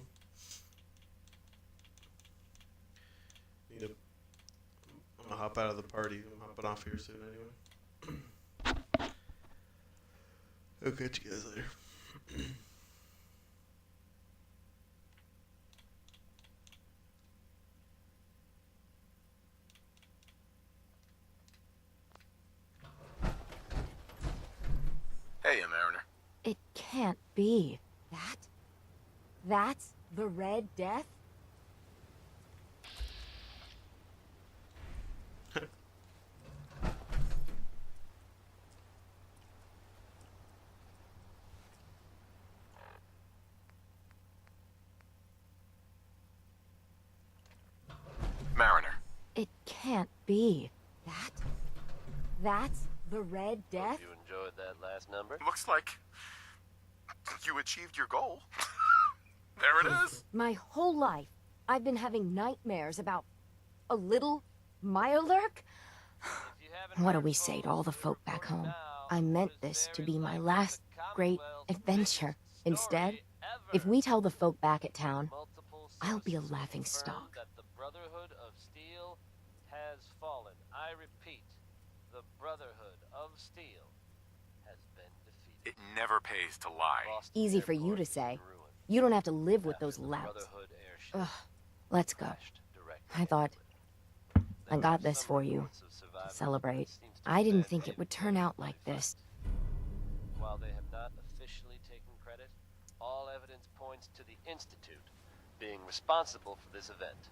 I'm gonna hop out of the party. I'm hopping off here soon anyway. I'll catch you guys later. Hey, Mariner. It can't be. That's the Red Death? Mariner. It can't be. That's the Red Death? Hope you enjoyed that last number. Looks like you achieved your goal. There it is. My whole life, I've been having nightmares about a little Mirelurk. What do we say to all the folk back home? I meant this to be my last great adventure. Instead, if we tell the folk back at town, I'll be a laughing stock. That the Brotherhood of Steel has fallen. I repeat, the Brotherhood of Steel has been defeated. It never pays to lie. Easy for you to say. You don't have to live with those louts. Ugh, let's go. I thought I got this for you to celebrate. I didn't think it would turn out like this. While they have not officially taken credit, all evidence points to the Institute being responsible for this event.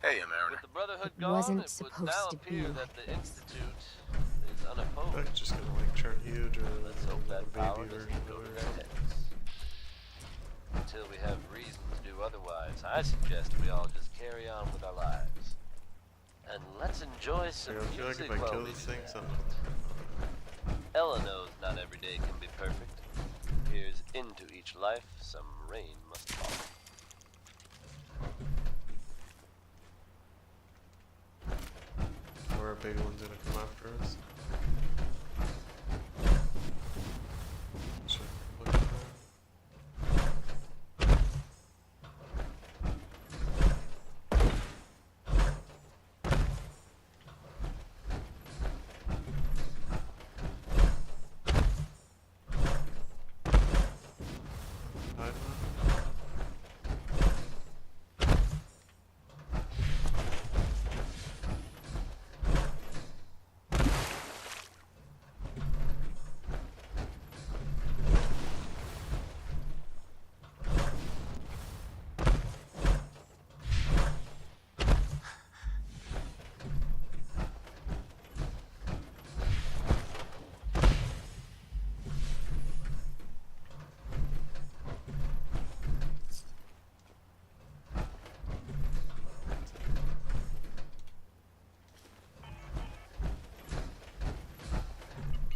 Hey, Mariner. With the Brotherhood It gone, wasn't it would supposed now to be appear like that the Institute is unopposed. I'm just gonna like turn huge or Let's hope that a power baby doesn't version go of to it. their heads. Until we have reason to do otherwise, I suggest we all just carry on with our lives. And let's enjoy some I feel like music if I while kill we this do thing, that. something. Ella knows not every day can be perfect. Here's into each life some rain must fall. Or a big one's gonna come after us. Should look at that.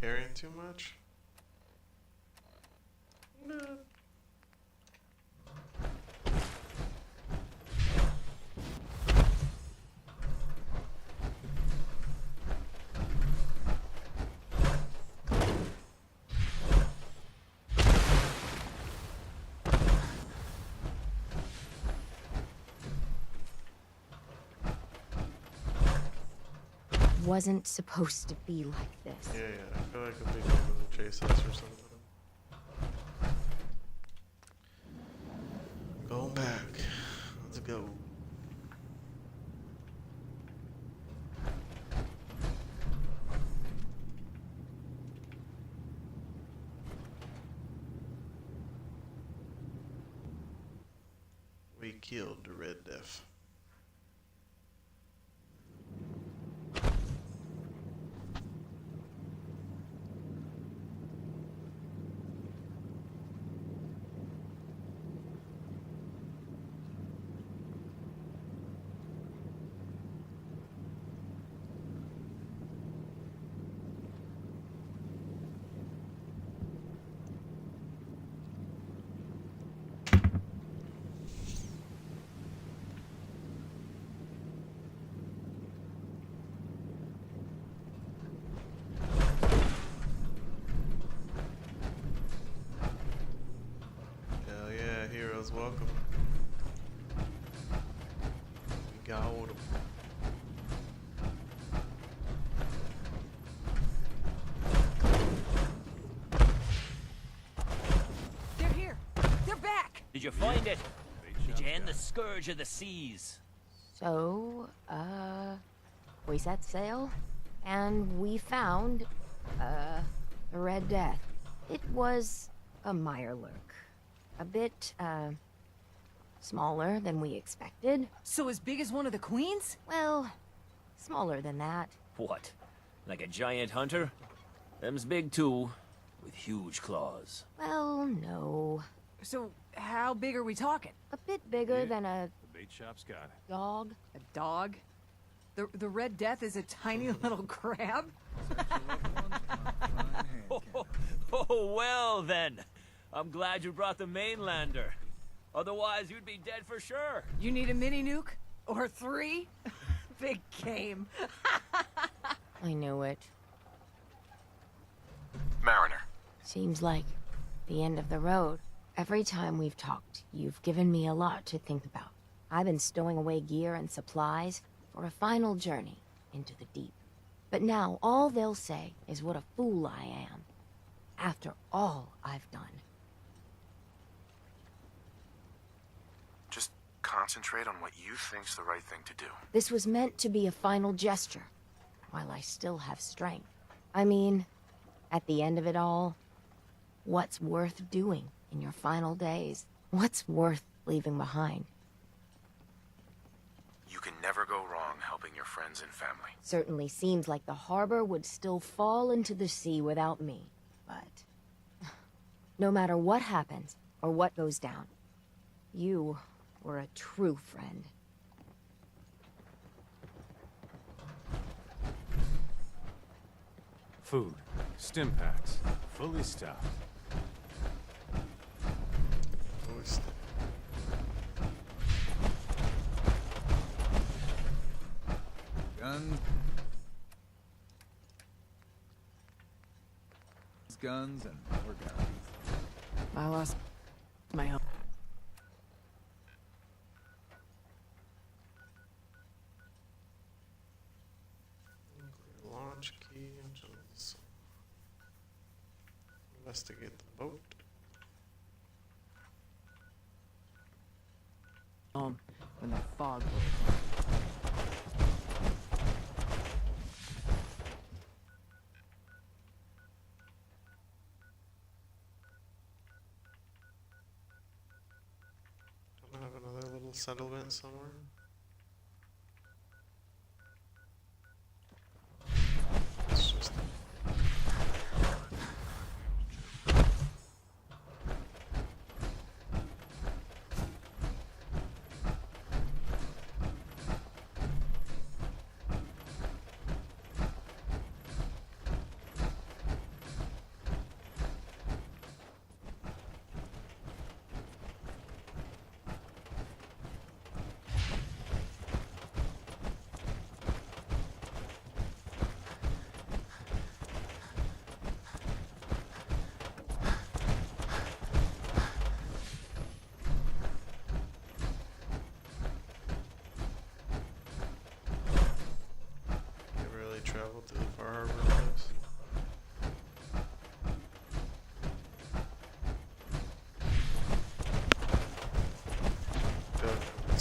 carrying too much? No. Wasn't supposed to be like this. Yeah, I feel like a big one will chase us or something. Going back. Let's go. We killed the Red Death. Hell yeah, heroes, welcome. We got them. They're here. They're back. Did you find it? Did you end the scourge of the seas? So, we set sail, and we found, the Red Death. It was a mirelurk. A bit, smaller than we expected. So as big as one of the queens? Well, smaller than that. What? Like a giant hunter? Them's big too, with huge claws. Well, no. So how big are we talking? A bit bigger than a The bait shop's got it. dog. A dog? The Red Death is a tiny little crab? Oh, well then. I'm glad you brought the mainlander. Otherwise, you'd be dead for sure. You need a mini nuke? Or 3? Big game. I knew it. Mariner. Seems like the end of the road. Every time we've talked, you've given me a lot to think about. I've been stowing away gear and supplies for a final journey into the deep. But now all they'll say is what a fool I am. After all I've done. Just concentrate on what you think's the right thing to do. This was meant to be a final gesture, while I still have strength. I mean, at the end of it all, what's worth doing in your final days? What's worth leaving behind? You can never go wrong helping your friends and family. Certainly seems like the harbor would still fall into the sea without me, but no matter what happens or what goes down, you were a true friend. Food, stim packs, fully stocked. Guns. Guns and more guns. I lost my help. Launch key engines. Investigate the boat. When the fog Don't I have another little settlement somewhere? It's just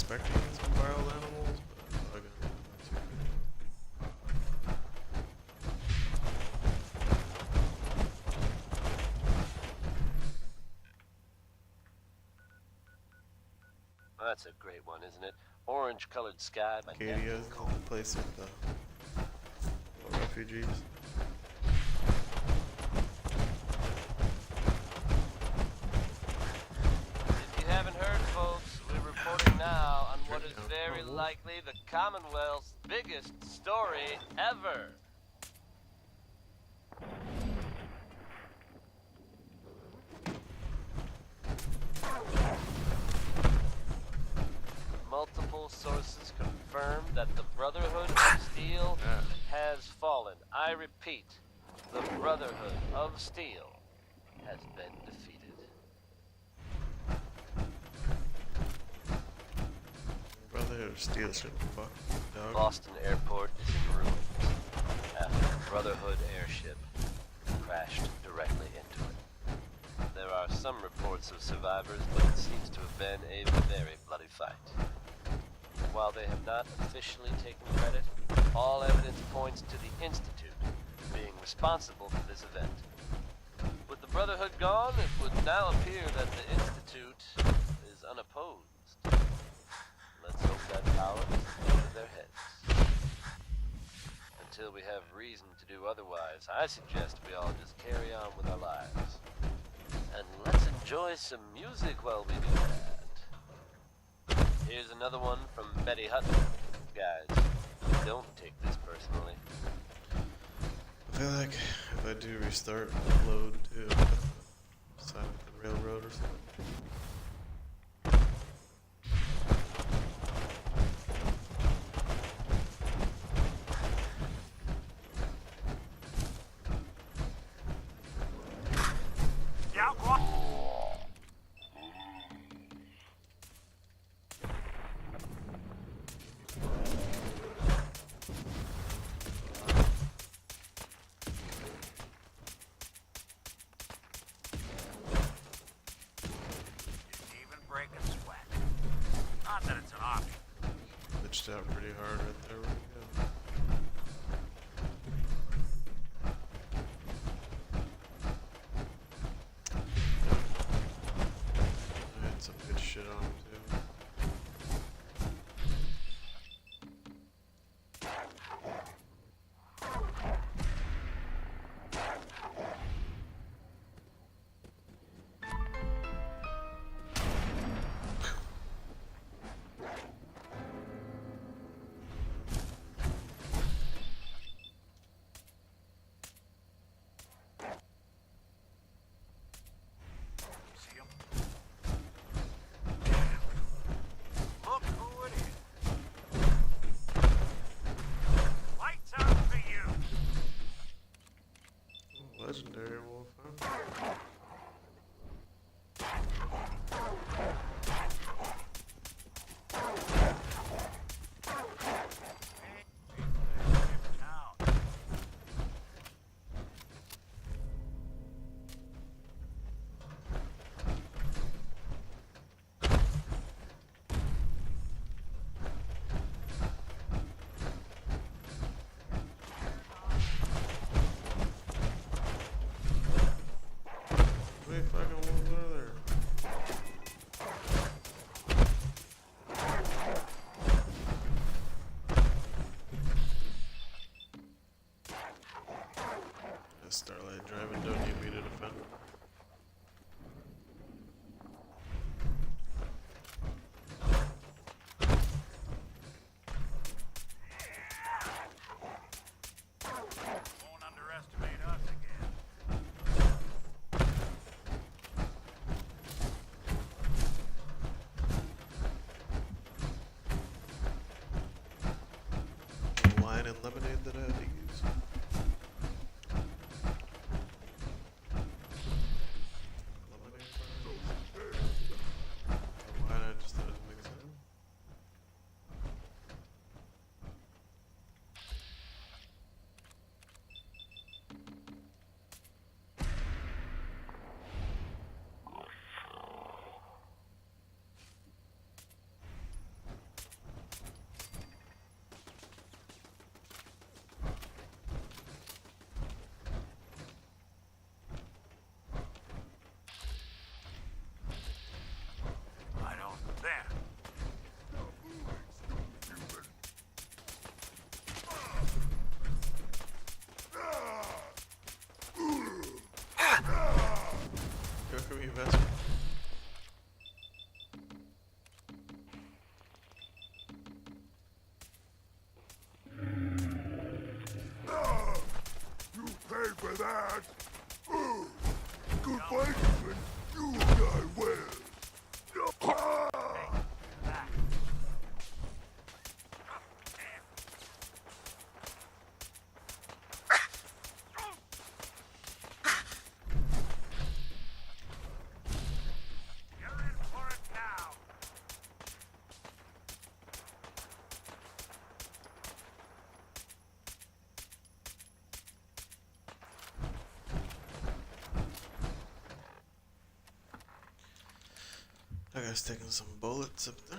expecting some wild animals, but not too many. That's a great one, isn't it? Orange-colored sky by Acadia, the place with the refugees. If you haven't heard, folks, we're reporting now on what is very likely the Commonwealth's biggest story ever. Multiple sources confirm that the Brotherhood of Steel has fallen. I repeat, the Brotherhood of Steel has been defeated. Brotherhood of Steel should fuck dog. Boston Airport is in ruins after the Brotherhood airship crashed directly into it. There are some reports of survivors, but it seems to have been a very bloody fight. While they have not officially taken credit, all evidence points to the Institute being responsible for this event. With the Brotherhood gone, it would now appear that the Institute is unopposed. Let's hope that power is over their heads. Until we have reason to do otherwise, I suggest we all just carry on with our lives. And let's enjoy some music while we do that. Here's another one from Betty Hutton. Guys, don't take this personally. I feel like if I do restart, upload to the side of the railroad or something. Pitched out pretty hard right there. Where'd it go? I had some good shit on him too. Legendary wolf, huh? Wait, fucking wolves are there. Starlight driving, don't need me to defend. Won't underestimate us again. The wine and lemonade that I had to use. Lemonade fire? The wine I just thought it mix in. that? Goodbye, human. You die well. That guy's taking some bullets up there.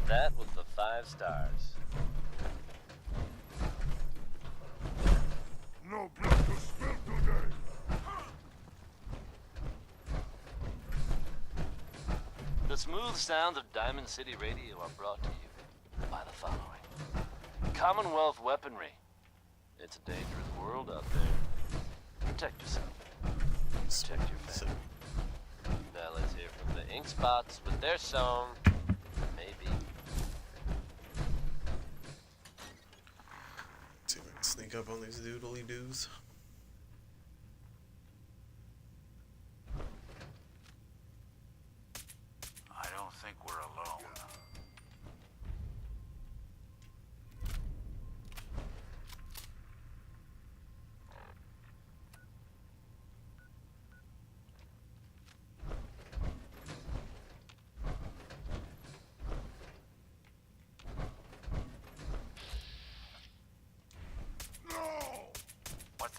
That was the 5 stars. No blood to spill today. The smooth sounds of Diamond City Radio are brought to you by the following. Commonwealth weaponry. It's a dangerous world out there. Protect yourself. Protect your family. Now let's hear from the Ink Spots with their song, Maybe. See if I can sneak up on these doodly doos. I don't think we're alone. What's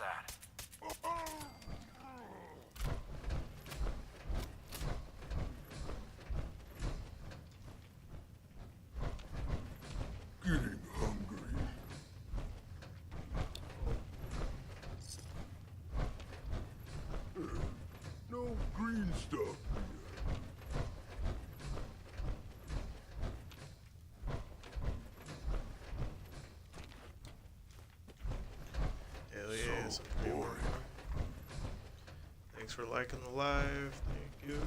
stuff. Hell yeah, some boring. Thanks for liking the live. Thank you.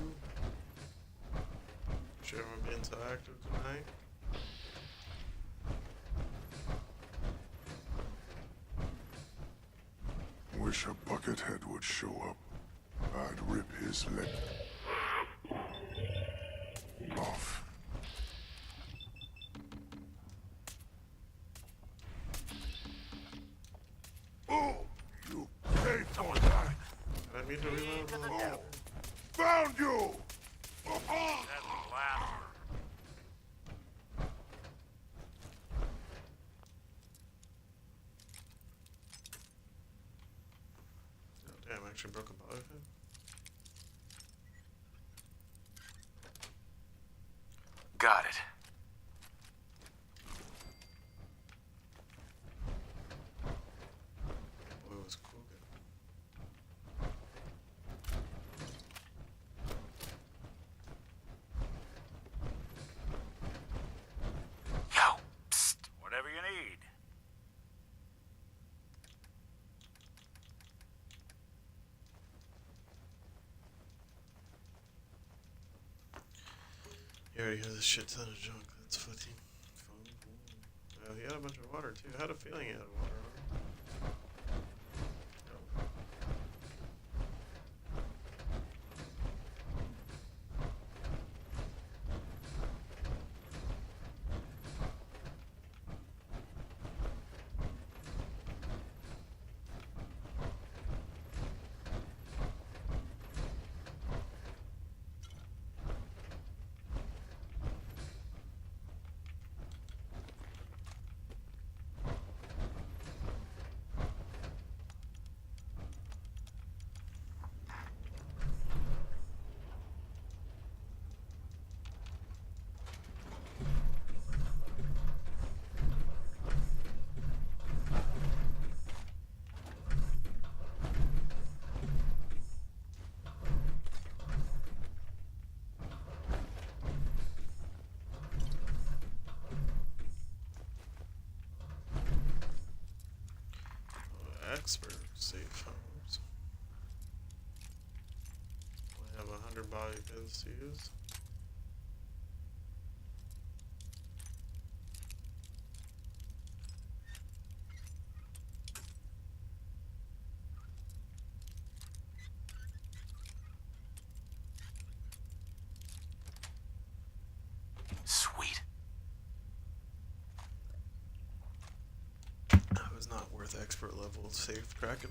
Sure everyone being so active tonight. Wish a buckethead would show up. I'd rip his lip off. Oh, you paid for that. I mean to reload. Oh, found you. That's the last one. Oh, damn, I actually broke a bug. Got it. Boy, it was cooking. Yo, psst. Whatever you need. He already has a shit ton of junk. That's footy. He had a bunch of water too. I had a feeling he had water on him. Expert safe homes. I have 100 body pins to use. Sweet. That was not worth expert level safe tracking.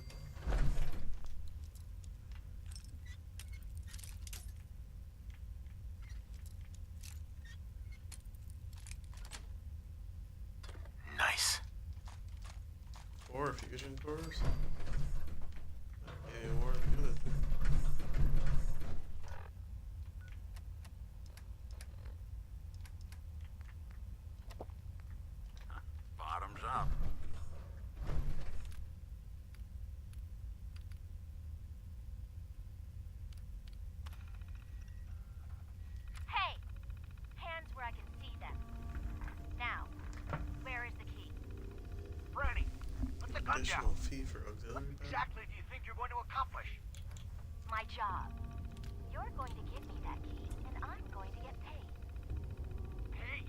Nice. 4 fusion cores. Okay, more good. Bottoms up. Hey! Hands where I can see them. Now, where is the key? Franny, put the gun Additional down. fee for auxiliary What power. exactly do you think you're going to accomplish? It's my job. You're going to give me that key, and I'm going to get paid. Hey,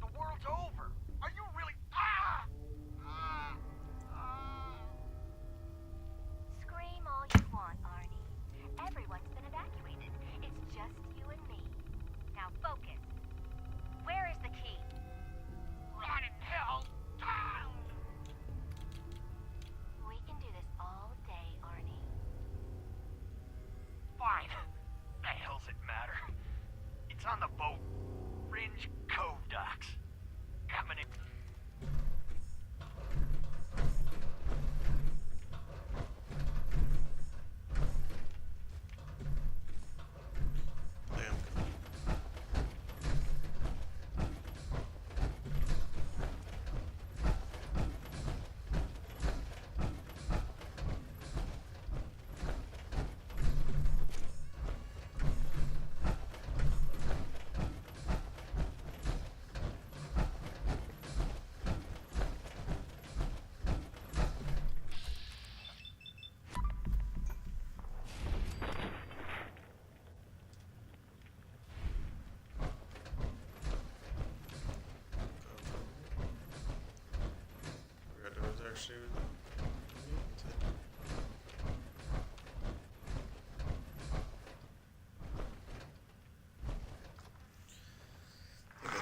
the world's over. Are you really... Ah! Ah! Ah! Scream all you want, Arnie. Everyone's been evacuated. It's just you and me. Now focus. Where is the key? Rot in hell! Ah! We can do this all day, Arnie. Fine. The hell's it matter? It's on the boat. Fringe Cove docks. Coming in.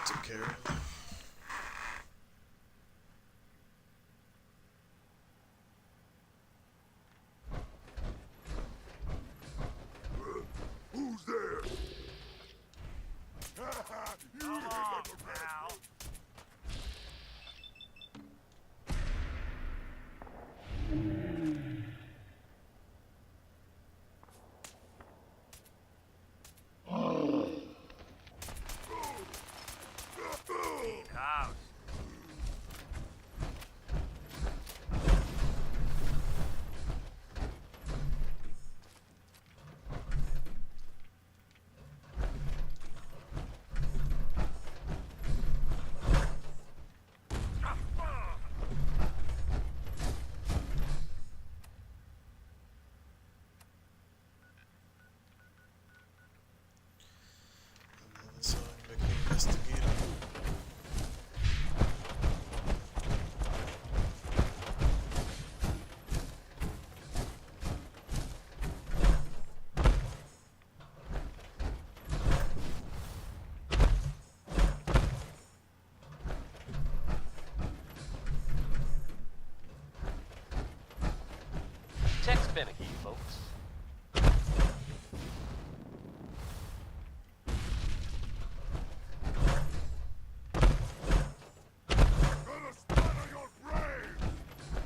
that took care of. Who's there? You Come on, pal. Clean house. Another song like investigator. Tech's finicky, folks.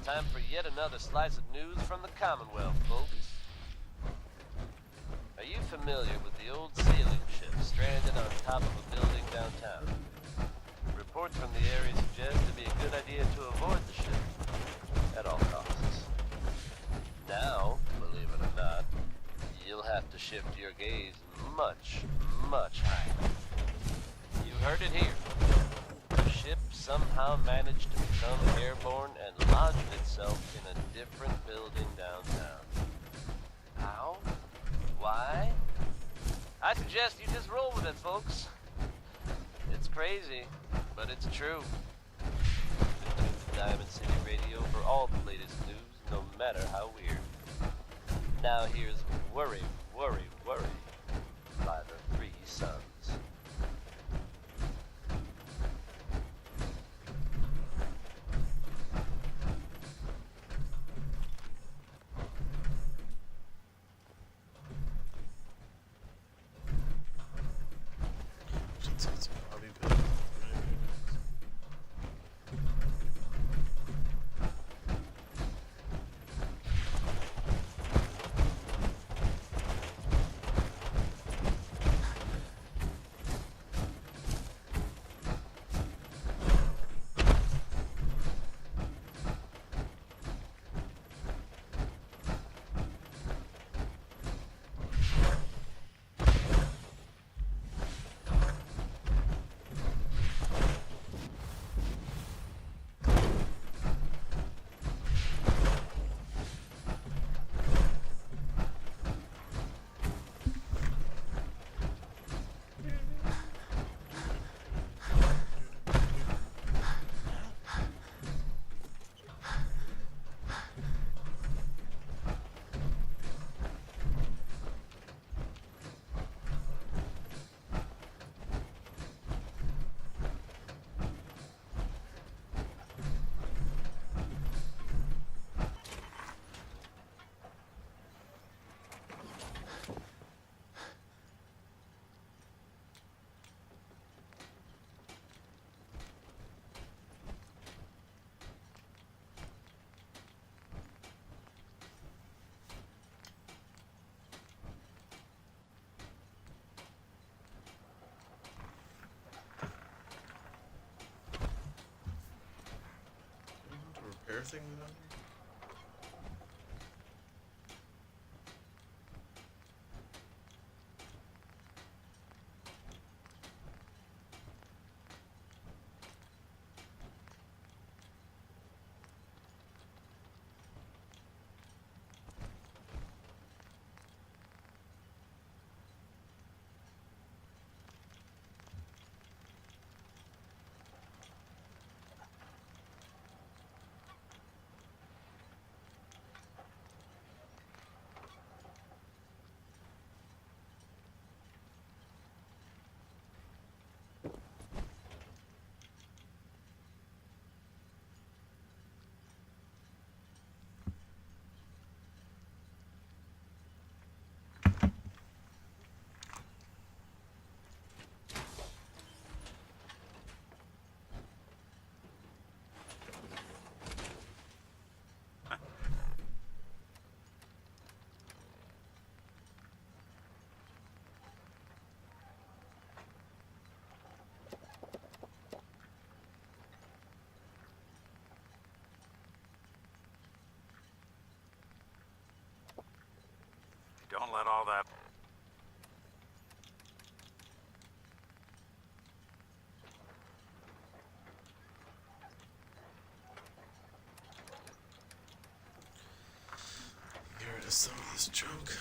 Time for yet another slice of news from the Commonwealth, folks. Are you familiar with the old sailing ship stranded on top of a building downtown? Reports from the area suggest it'd be a good idea to avoid the ship at all costs. Now, believe it or not, you'll have to shift your gaze much, much higher. You heard it here. The ship somehow managed to become airborne and lodged itself in a different building downtown. How? Why? I suggest you just roll with it, folks. It's crazy, but it's true. Listen to Diamond City Radio for all the latest news, no matter how weird. Now here's Worry, Worry, Worry by the Three Sons. It's Bobby Bill. Repair thing down here? Don't let all that... Get rid of some of this junk.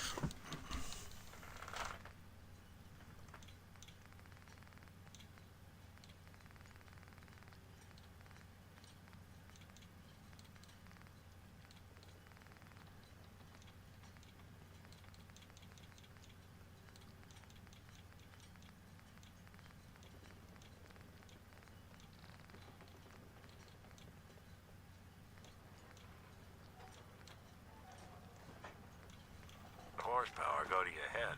Horsepower go to your head.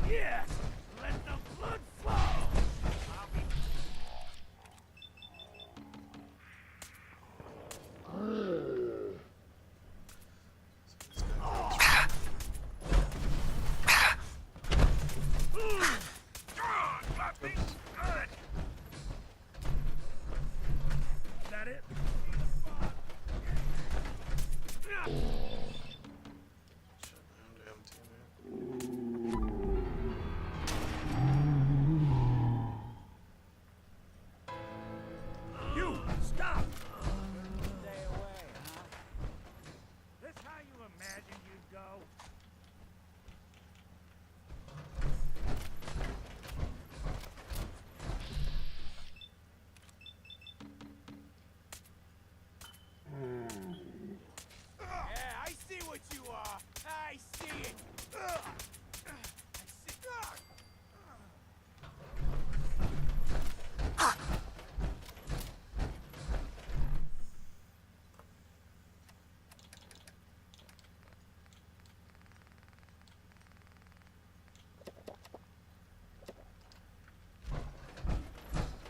Yes! Let the blood flow! Is that it? You! Stop! Stay away, huh? This how you imagined you'd go? Yeah, I see what you are. I see it. I see.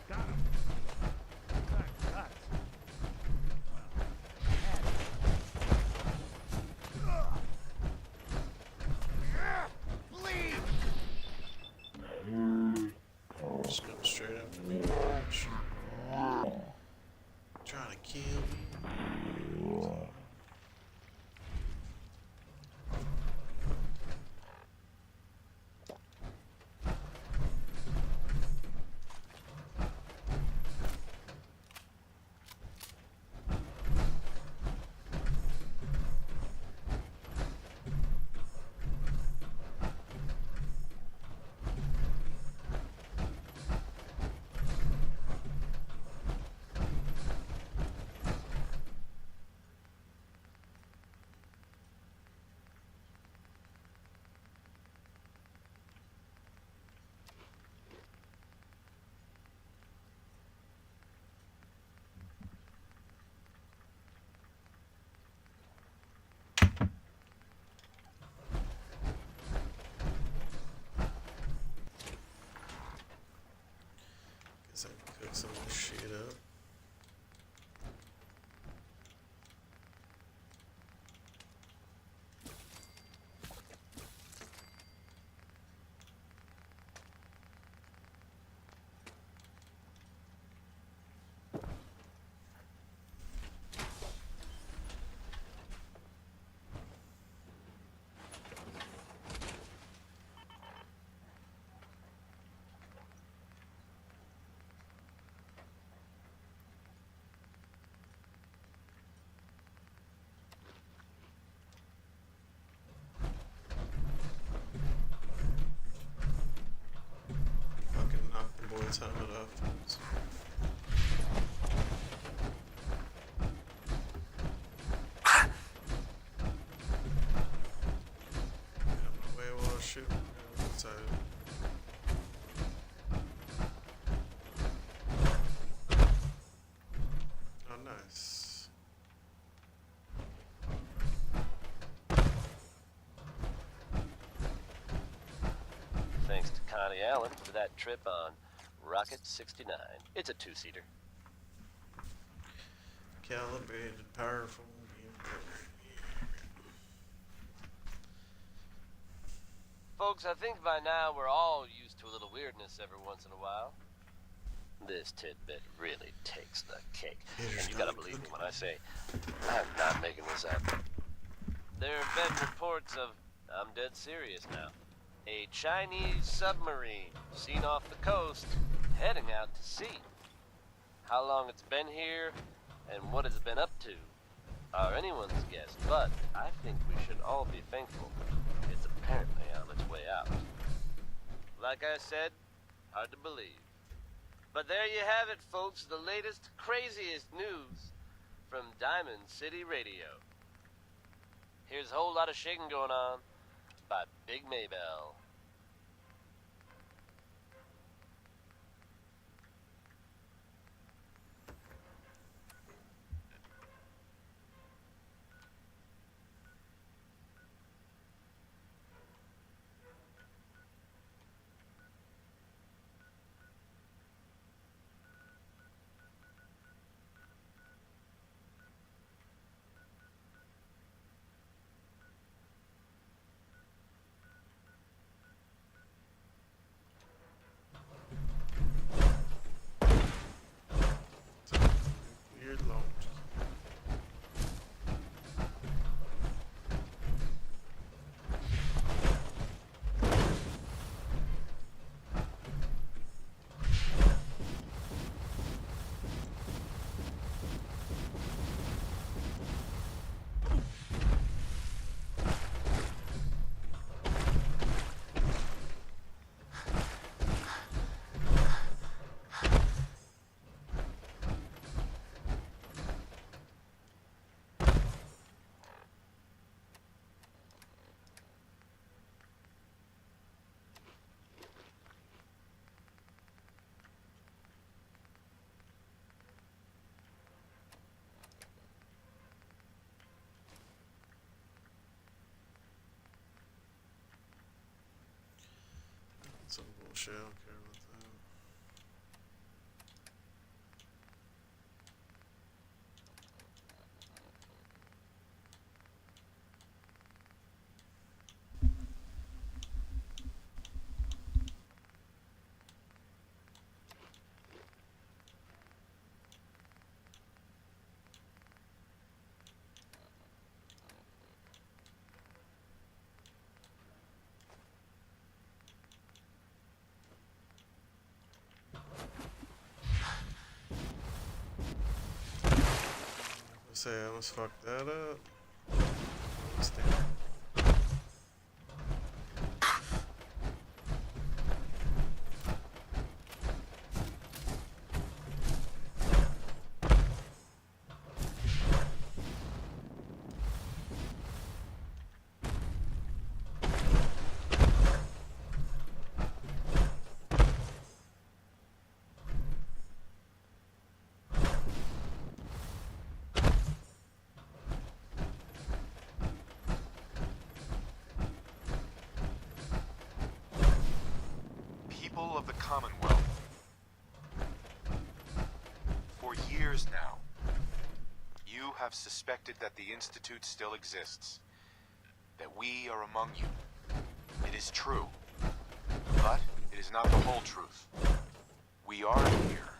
Got him. Cut. Bleed! Just come straight after me. Trying to kill me. Guess I can cook some of this shit up. Fucking knock the boy's helmet off. Get out my way while I shoot. Outside. Oh, nice. Thanks to Connie Allen for that trip on Rocket 69. It's a two-seater. Calibrated, powerful. Folks, I think by now we're all used to a little weirdness every once in a while. This tidbit really takes the cake. And you gotta believe me when I say, I'm not making this up. There have been reports of, I'm dead serious now, a Chinese submarine seen off the coast, heading out to sea. How long it's been here, and what it's been up to, are anyone's guess, but I think we should all be thankful it's apparently on its way out. Like I said, hard to believe. But there you have it, folks, the latest, craziest news from Diamond City Radio. Here's a whole lot of shaking going on by Big Maybell. Weird launch. Some bullshit, I don't care about that. Say I almost fucked that up. Stand. People of the Commonwealth. For years now, you have suspected that the Institute still exists, that we are among you. It is true, but it is not the whole truth. We are here,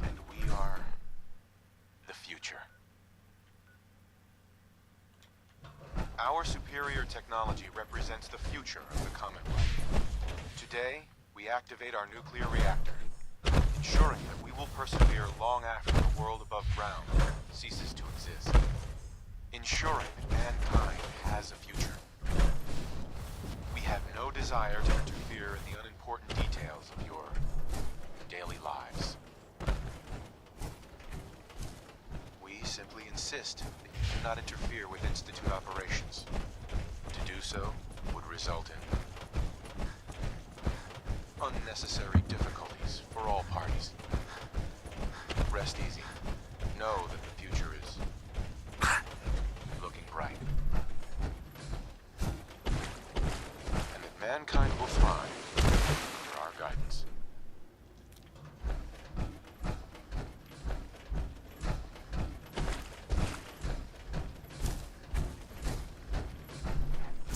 and we are the future. Our superior technology represents the future of the Commonwealth. Today, we activate our nuclear reactor, ensuring that we will persevere long after the world above ground ceases to exist. Ensuring that mankind has a future. We have no desire to interfere in the unimportant details of your daily lives. We simply insist that you do not interfere with Institute operations. To do so would result in unnecessary difficulties for all parties. Rest easy. Know that the future is looking bright. And that mankind will thrive gardens.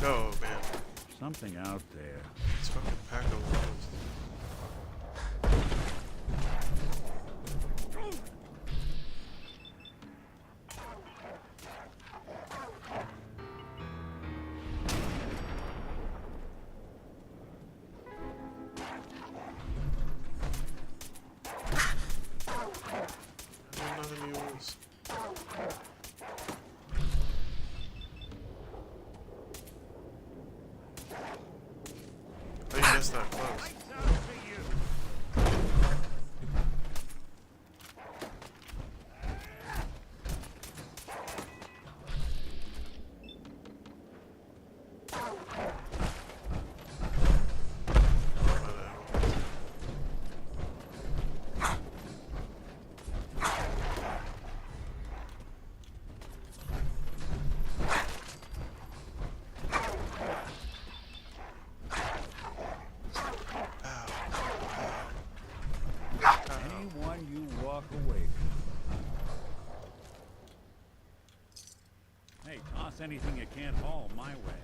Oh man, Something out there. it's fucking pack of wolves. Another mules. Oh, you missed that close. Anyone you walk away from. Hey, toss anything you can't haul my way.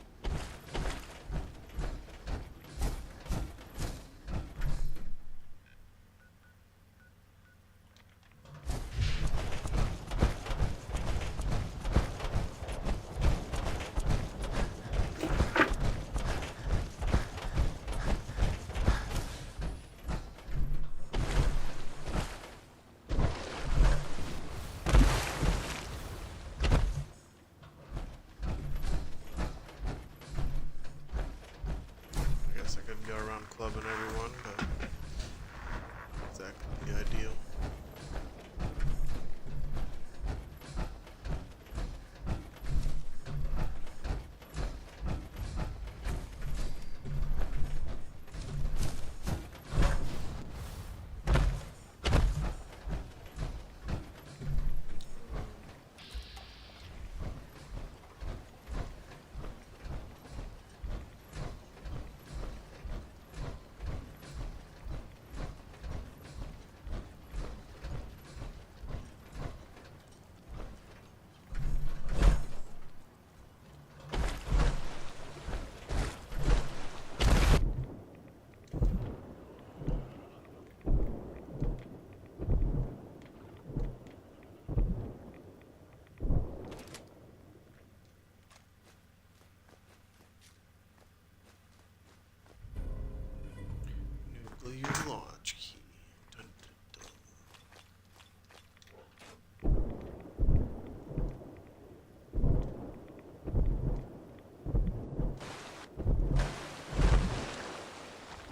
I guess I could go around clubbing everyone, but not exactly the ideal. Nuclear launch key. Dun, dun, dun.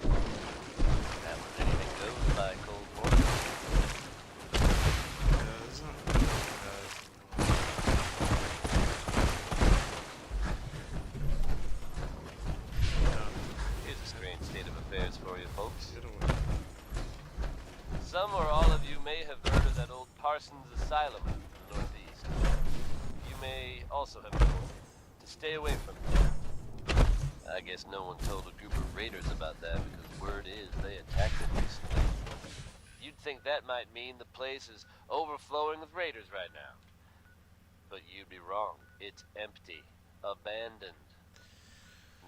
That was anything goes by Cold War. Yeah, it's not really Here's a strange state of affairs for you folks. Get away. Some or all of you may have heard of that old Parsons Asylum in the Northeast. You may also have been told to stay away from it. I guess no one told a group of raiders about that because word is they attacked it recently. You'd think that might mean the place is overflowing with raiders right now. But you'd be wrong. It's empty. Abandoned.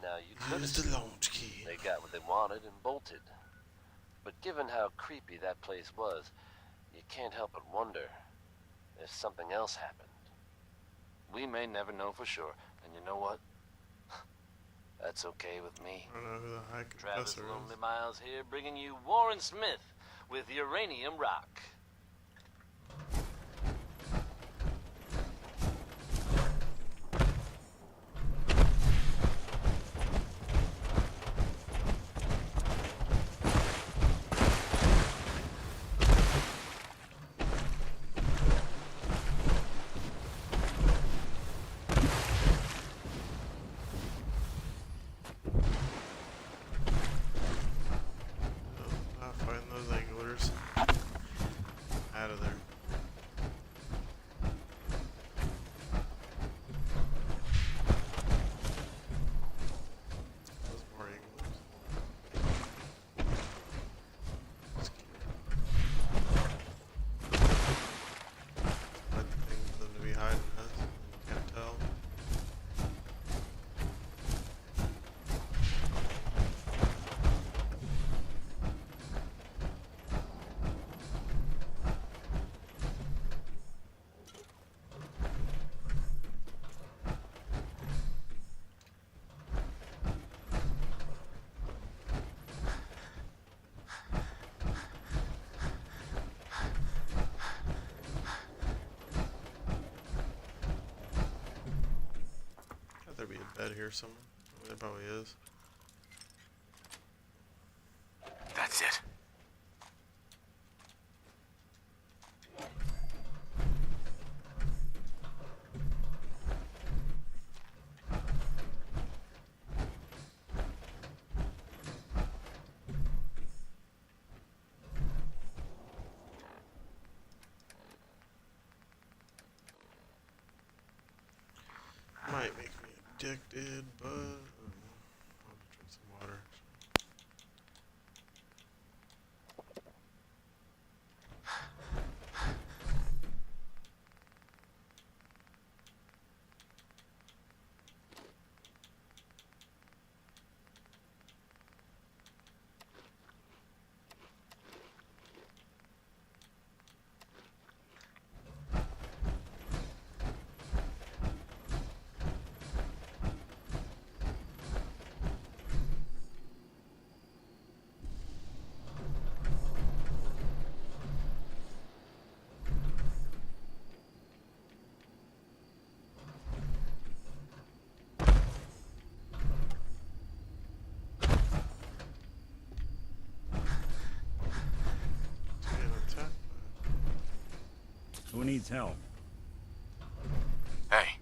Now you could Use the launch key. they got what they wanted and bolted. But given how creepy that place was, you can't help but wonder if something else happened. We may never know for sure, and you know what? That's okay with me. I don't know who the high Travis confessor Lonely is. Miles here, bringing you Warren Smith with Uranium Rock. Not fighting those anglers. bed here somewhere. I mean, there probably is. That's it. Might make me addicted, but I'll drink some water. Who needs help? Hey.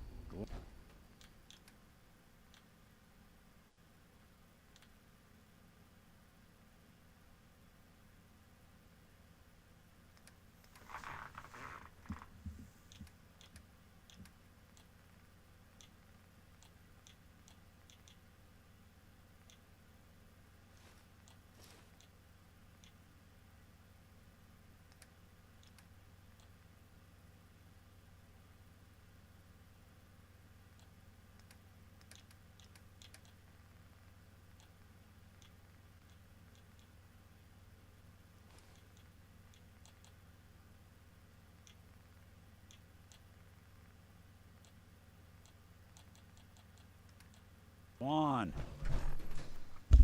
Go on. I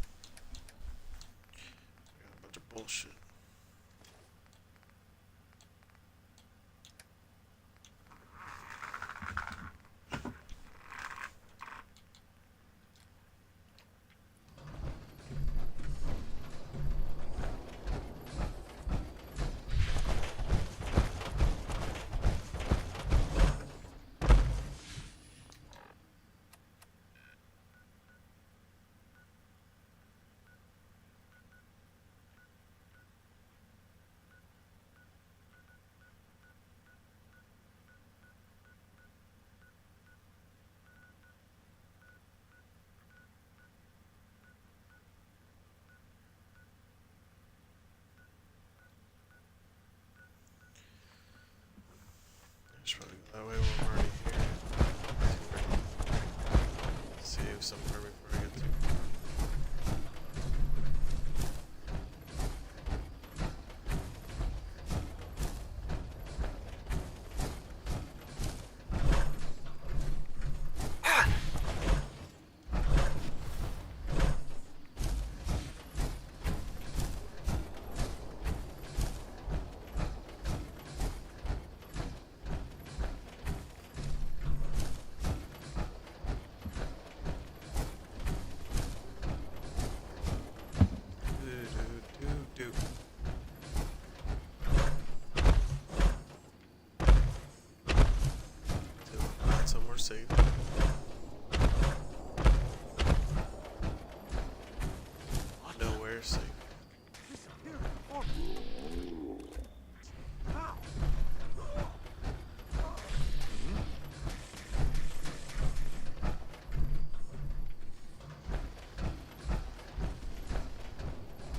got a bunch of bullshit. Just probably go that way when I'm already here. Save somewhere before I get to. Somewhere safe. Nowhere safe.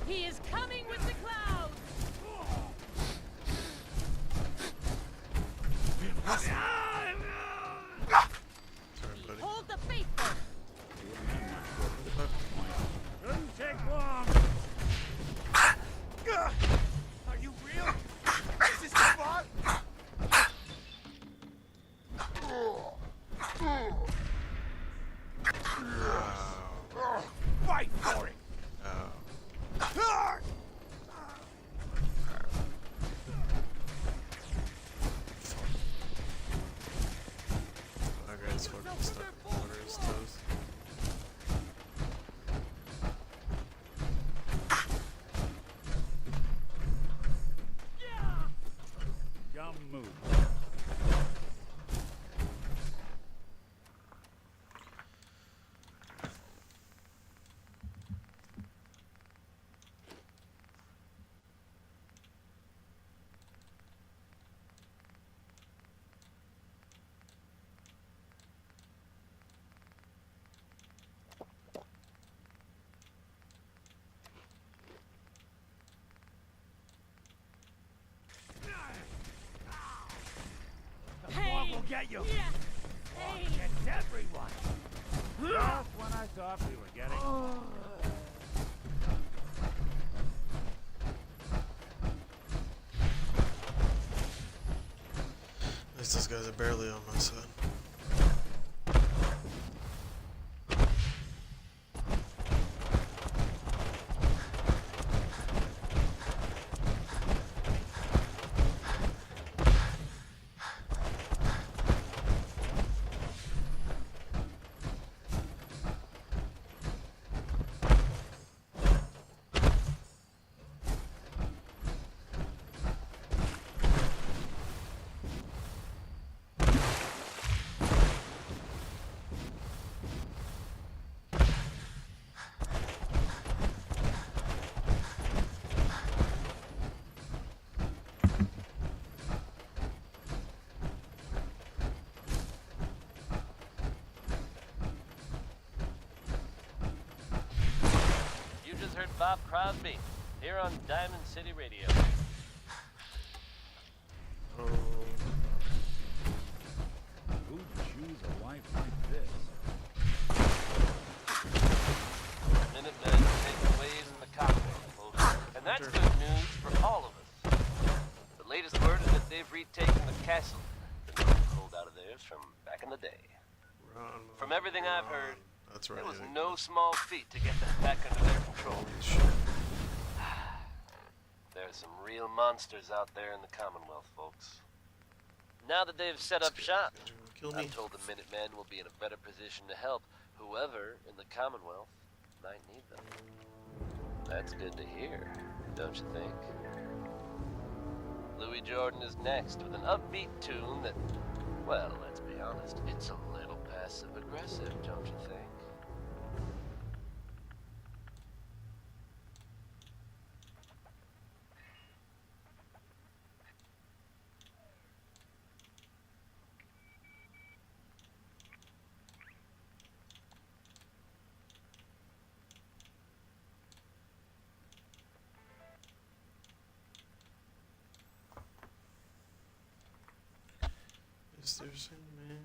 He is coming with the clouds! Hold the faithful! Shouldn't take long. Are you real? Is this the bot? Fight for it! get you. Yeah. Oh, it's everyone. Just when I thought we were getting along. At least those guys are barely on my side. You just heard Bob Crosby here on Diamond City Radio. Who'd choose a wife like this? Minutemen taking waves in the Commonwealth, folks. And that's good news for all of us. The latest word is that they've retaken the castle that was pulled out of theirs from back in the day. From everything I've heard, that's right. It was no small feat to get that back under their control. There are some real monsters out there in the Commonwealth, folks. Now that they've set up shop, I'm told the Minutemen will be in a better position to help whoever in the Commonwealth might need them. That's good to hear, don't you think? Louis Jordan is next with an upbeat tune that, well, let's be honest, it's a little passive-aggressive, don't you think? Is there some man?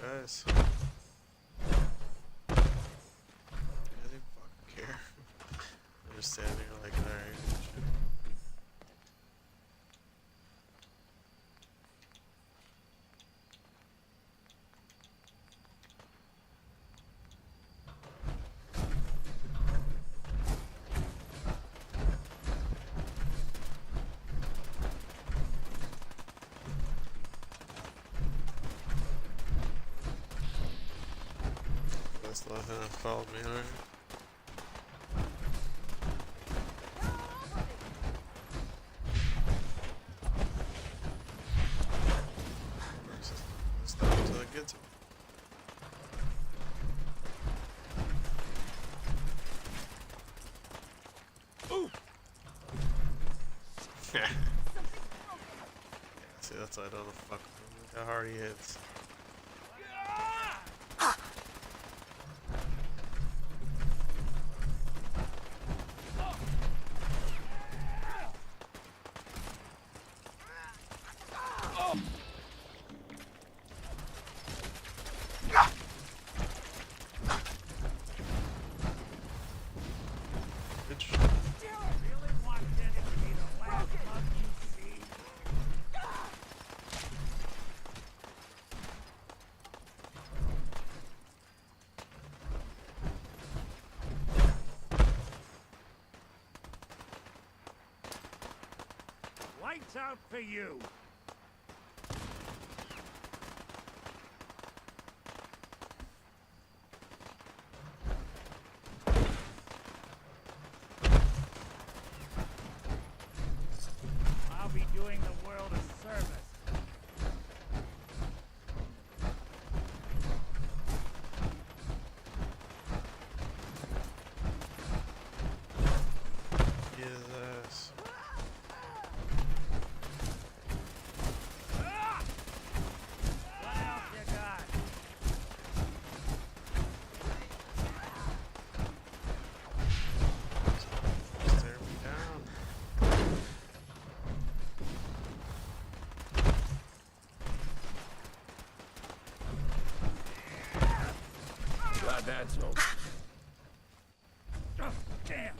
Guys. Yeah, they fucking care. They're just standing there like, alright. That's the last thing that followed me, alright? Stop until I get to him. See, that's why I don't fuck with him. Look how hard he hits. Lights out for you. I'll be doing the world a service. Yes. What else you got? Stare me down. Glad that's over. Oh, damn.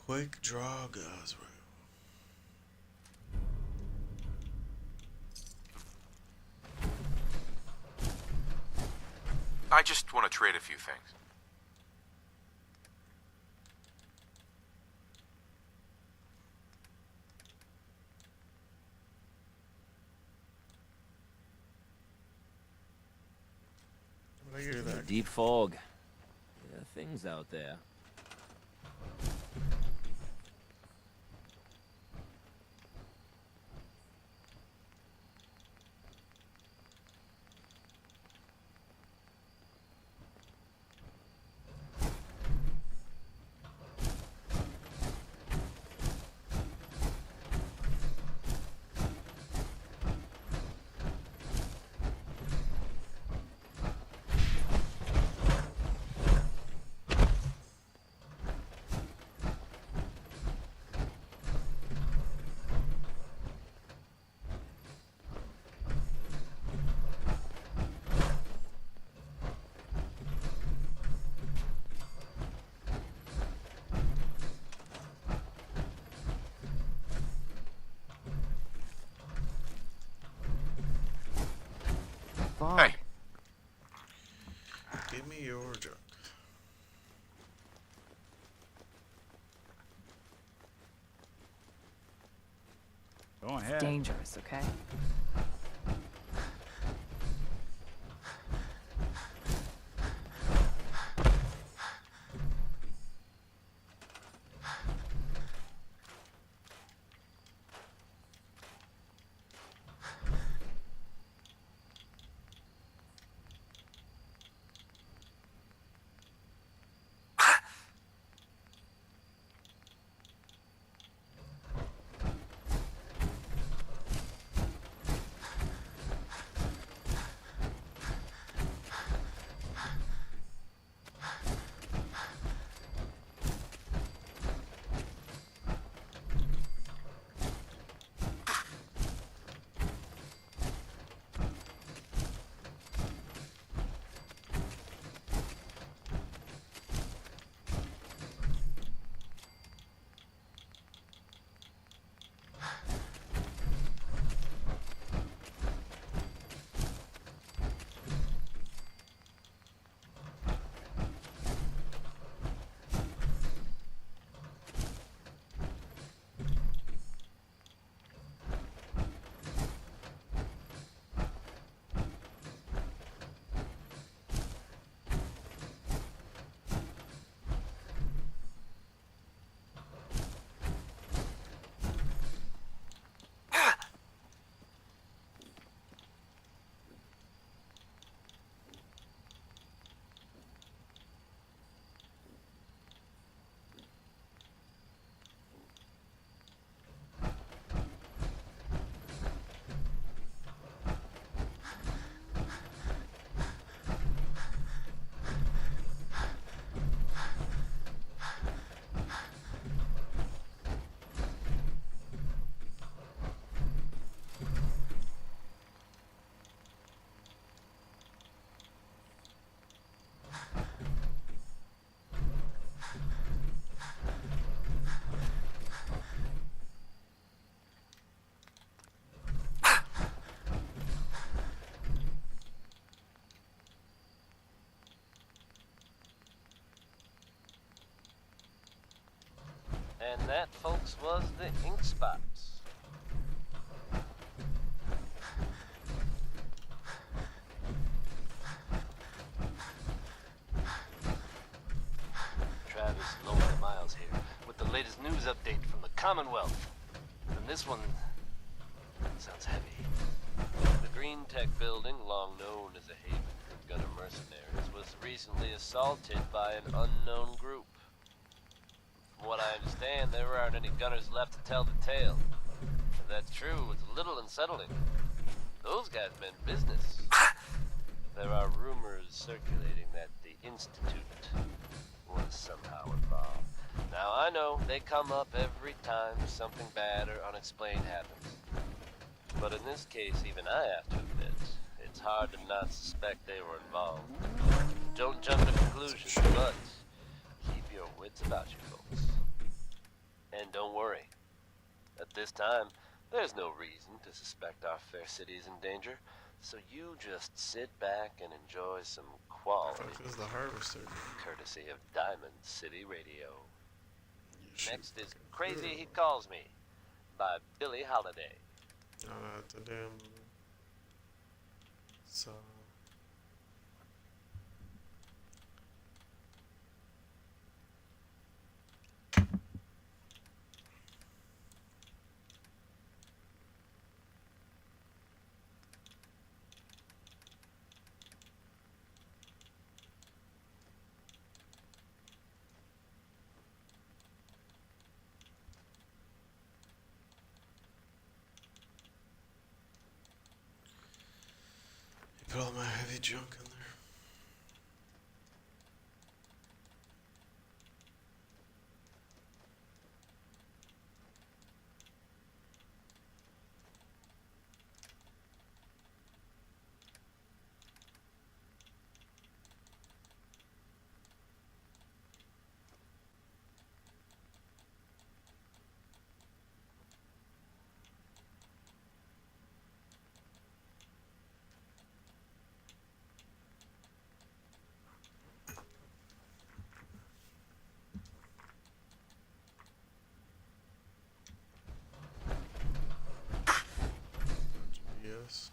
Quick draw Goswell. I just want to trade a few things. What do I hear that? Deep fog. There are things out there. Hey. Give me your junk. Go ahead. Dangerous, okay? And that, folks, was the ink spots. Travis Lola Miles here, with the latest news update from the Commonwealth. And this one sounds heavy. The Green Tech building, long known as a haven for gunner mercenaries, was recently assaulted by an unknown group. From what I understand, there aren't any gunners left to tell the tale. If that's true, it's a little unsettling. Those guys meant business. There are rumors circulating that the Institute was somehow involved. Now, I know they come up every time something bad or unexplained happens. But in this case, even I have to admit, it's hard to not suspect they were involved. Don't jump to conclusions, but keep your wits about you, folks. And don't worry. At this time, there's no reason to suspect our fair city is in danger, so you just sit back and enjoy some quality Fuck is the harvester? courtesy of Diamond City Radio. Next is Crazy He Calls Me by Billie Holiday. No, it's a damn song. Put all my heavy junk in there. Yes.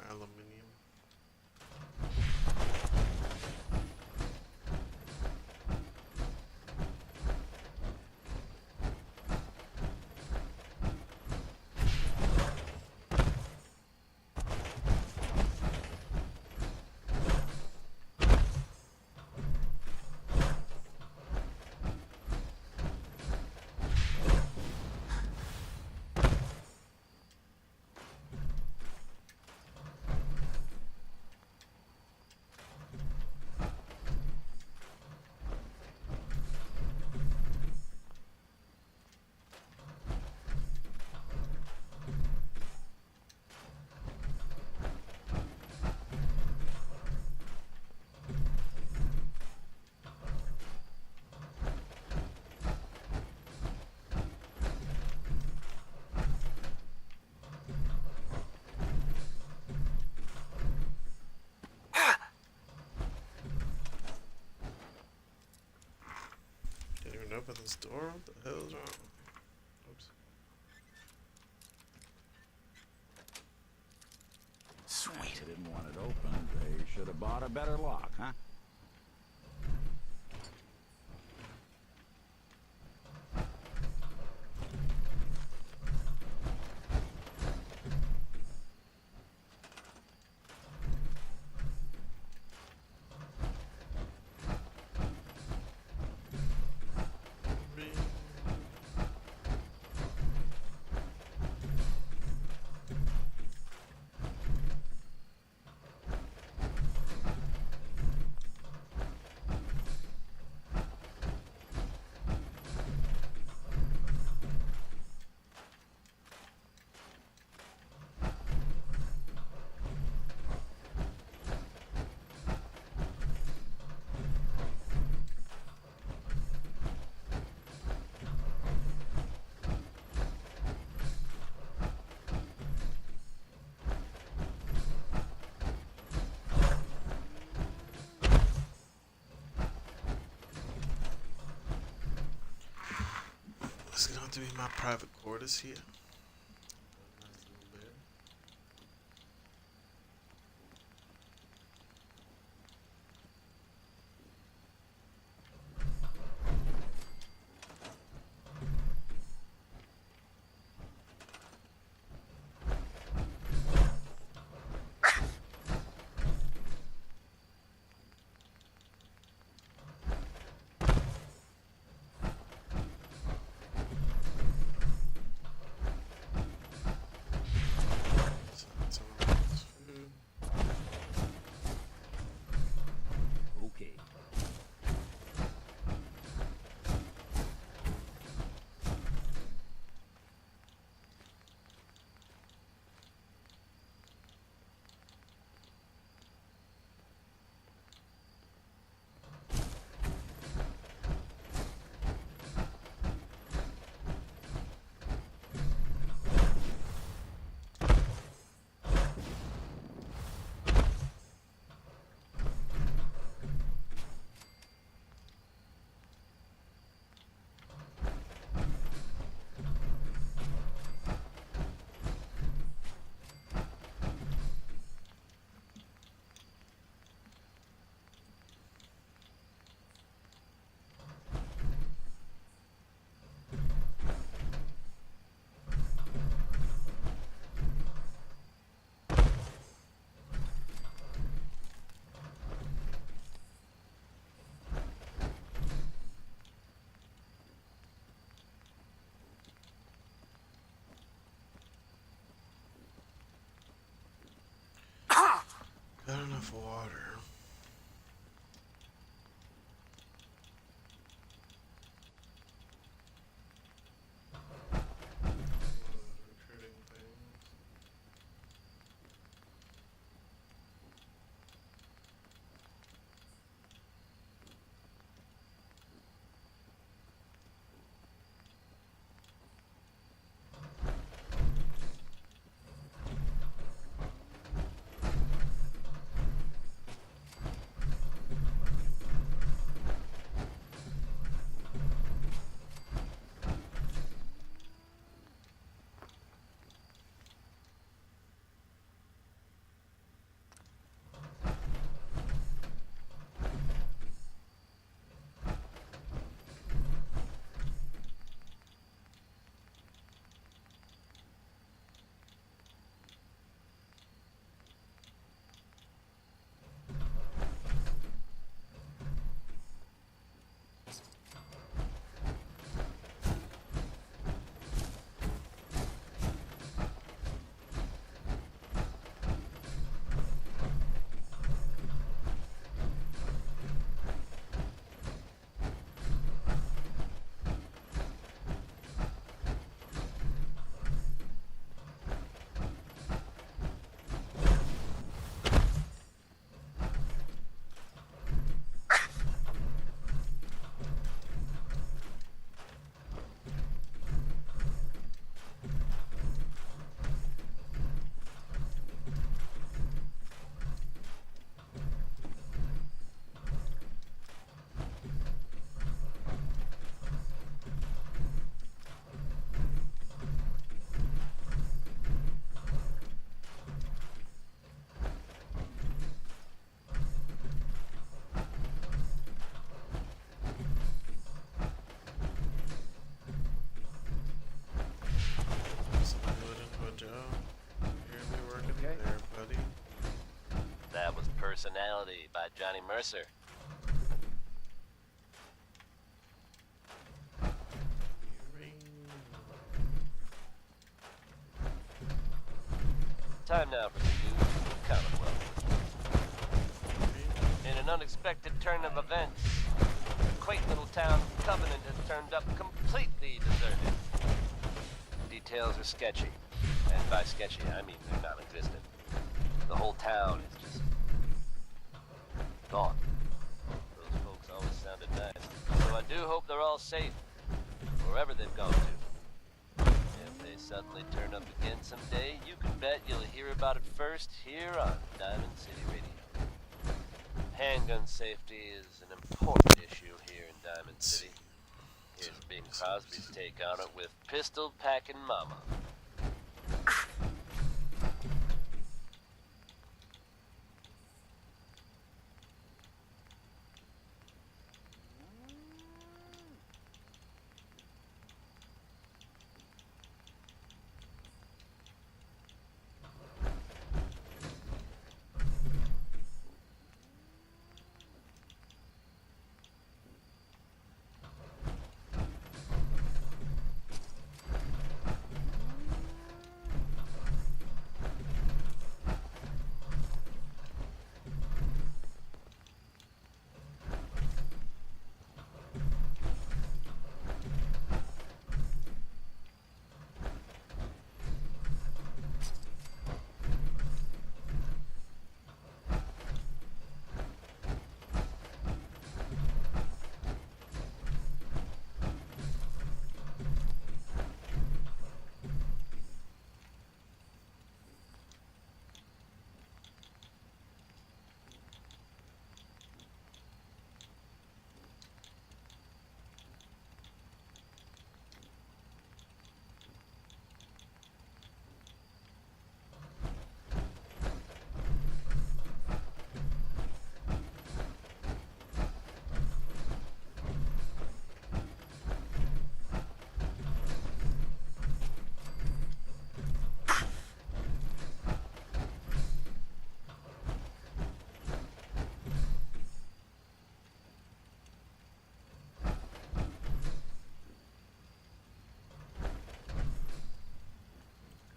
Aluminium. Can't even open this door? What the hell is wrong? Oops. Sweet. They didn't want it open. They should have bought a better lock, huh? to be my private quarters here. Nice little bed. Okay. Got enough water. Recruiting things. That was Personality by Johnny Mercer. Time now for the news from the Commonwealth. In an unexpected turn of events, the quaint little town of Covenant has turned up completely deserted. Details are sketchy, and by sketchy I mean they're non-existent. The whole town is just gone. Those folks always sounded nice, so I do hope they're all safe, wherever they've gone to. If they suddenly turn up again someday, you can bet you'll hear about it first here on Diamond City Radio. Handgun safety is an important issue here in Diamond City. Here's Bing Crosby's take on it with Pistol Packin' Mama.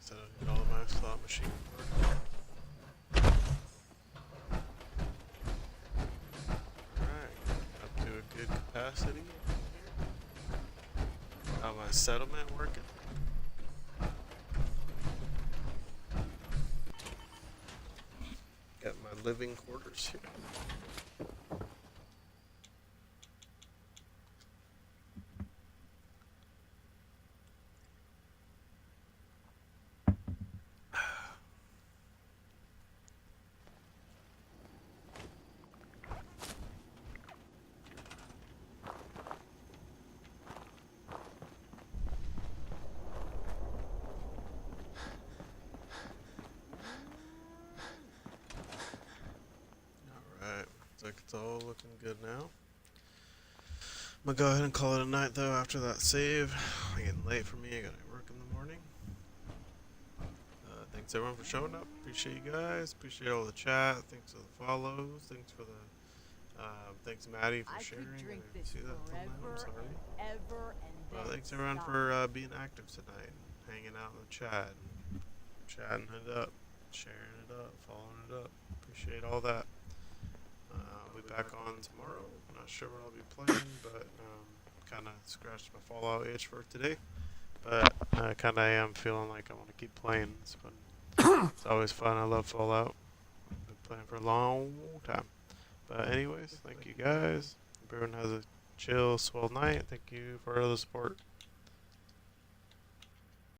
So I need all of my slot machine work. Alright, up to a good capacity. Got my settlement working. Got my living quarters here. Looks like it's all looking good now. I'm gonna go ahead and call it a night though after that save. It's getting late for me, I gotta work in the morning. Thanks everyone for showing up. Appreciate you guys. Appreciate all the chat. Thanks for the follows. Thanks for the thanks Maddie for sharing. I didn't see that till now, I'm sorry. Thanks everyone for being active tonight and hanging out in the chat and chatting it up, sharing it up, following it up. Appreciate all that. I'll be back on tomorrow. I'm not sure what I'll be playing, but kind of scratched my Fallout itch for today. But I kind of am feeling like I want to keep playing. It's fun. It's always fun. I love Fallout. I've been playing for a long time. But anyways, thank you guys. Hope everyone has a chill, swell night. Thank you for all the support.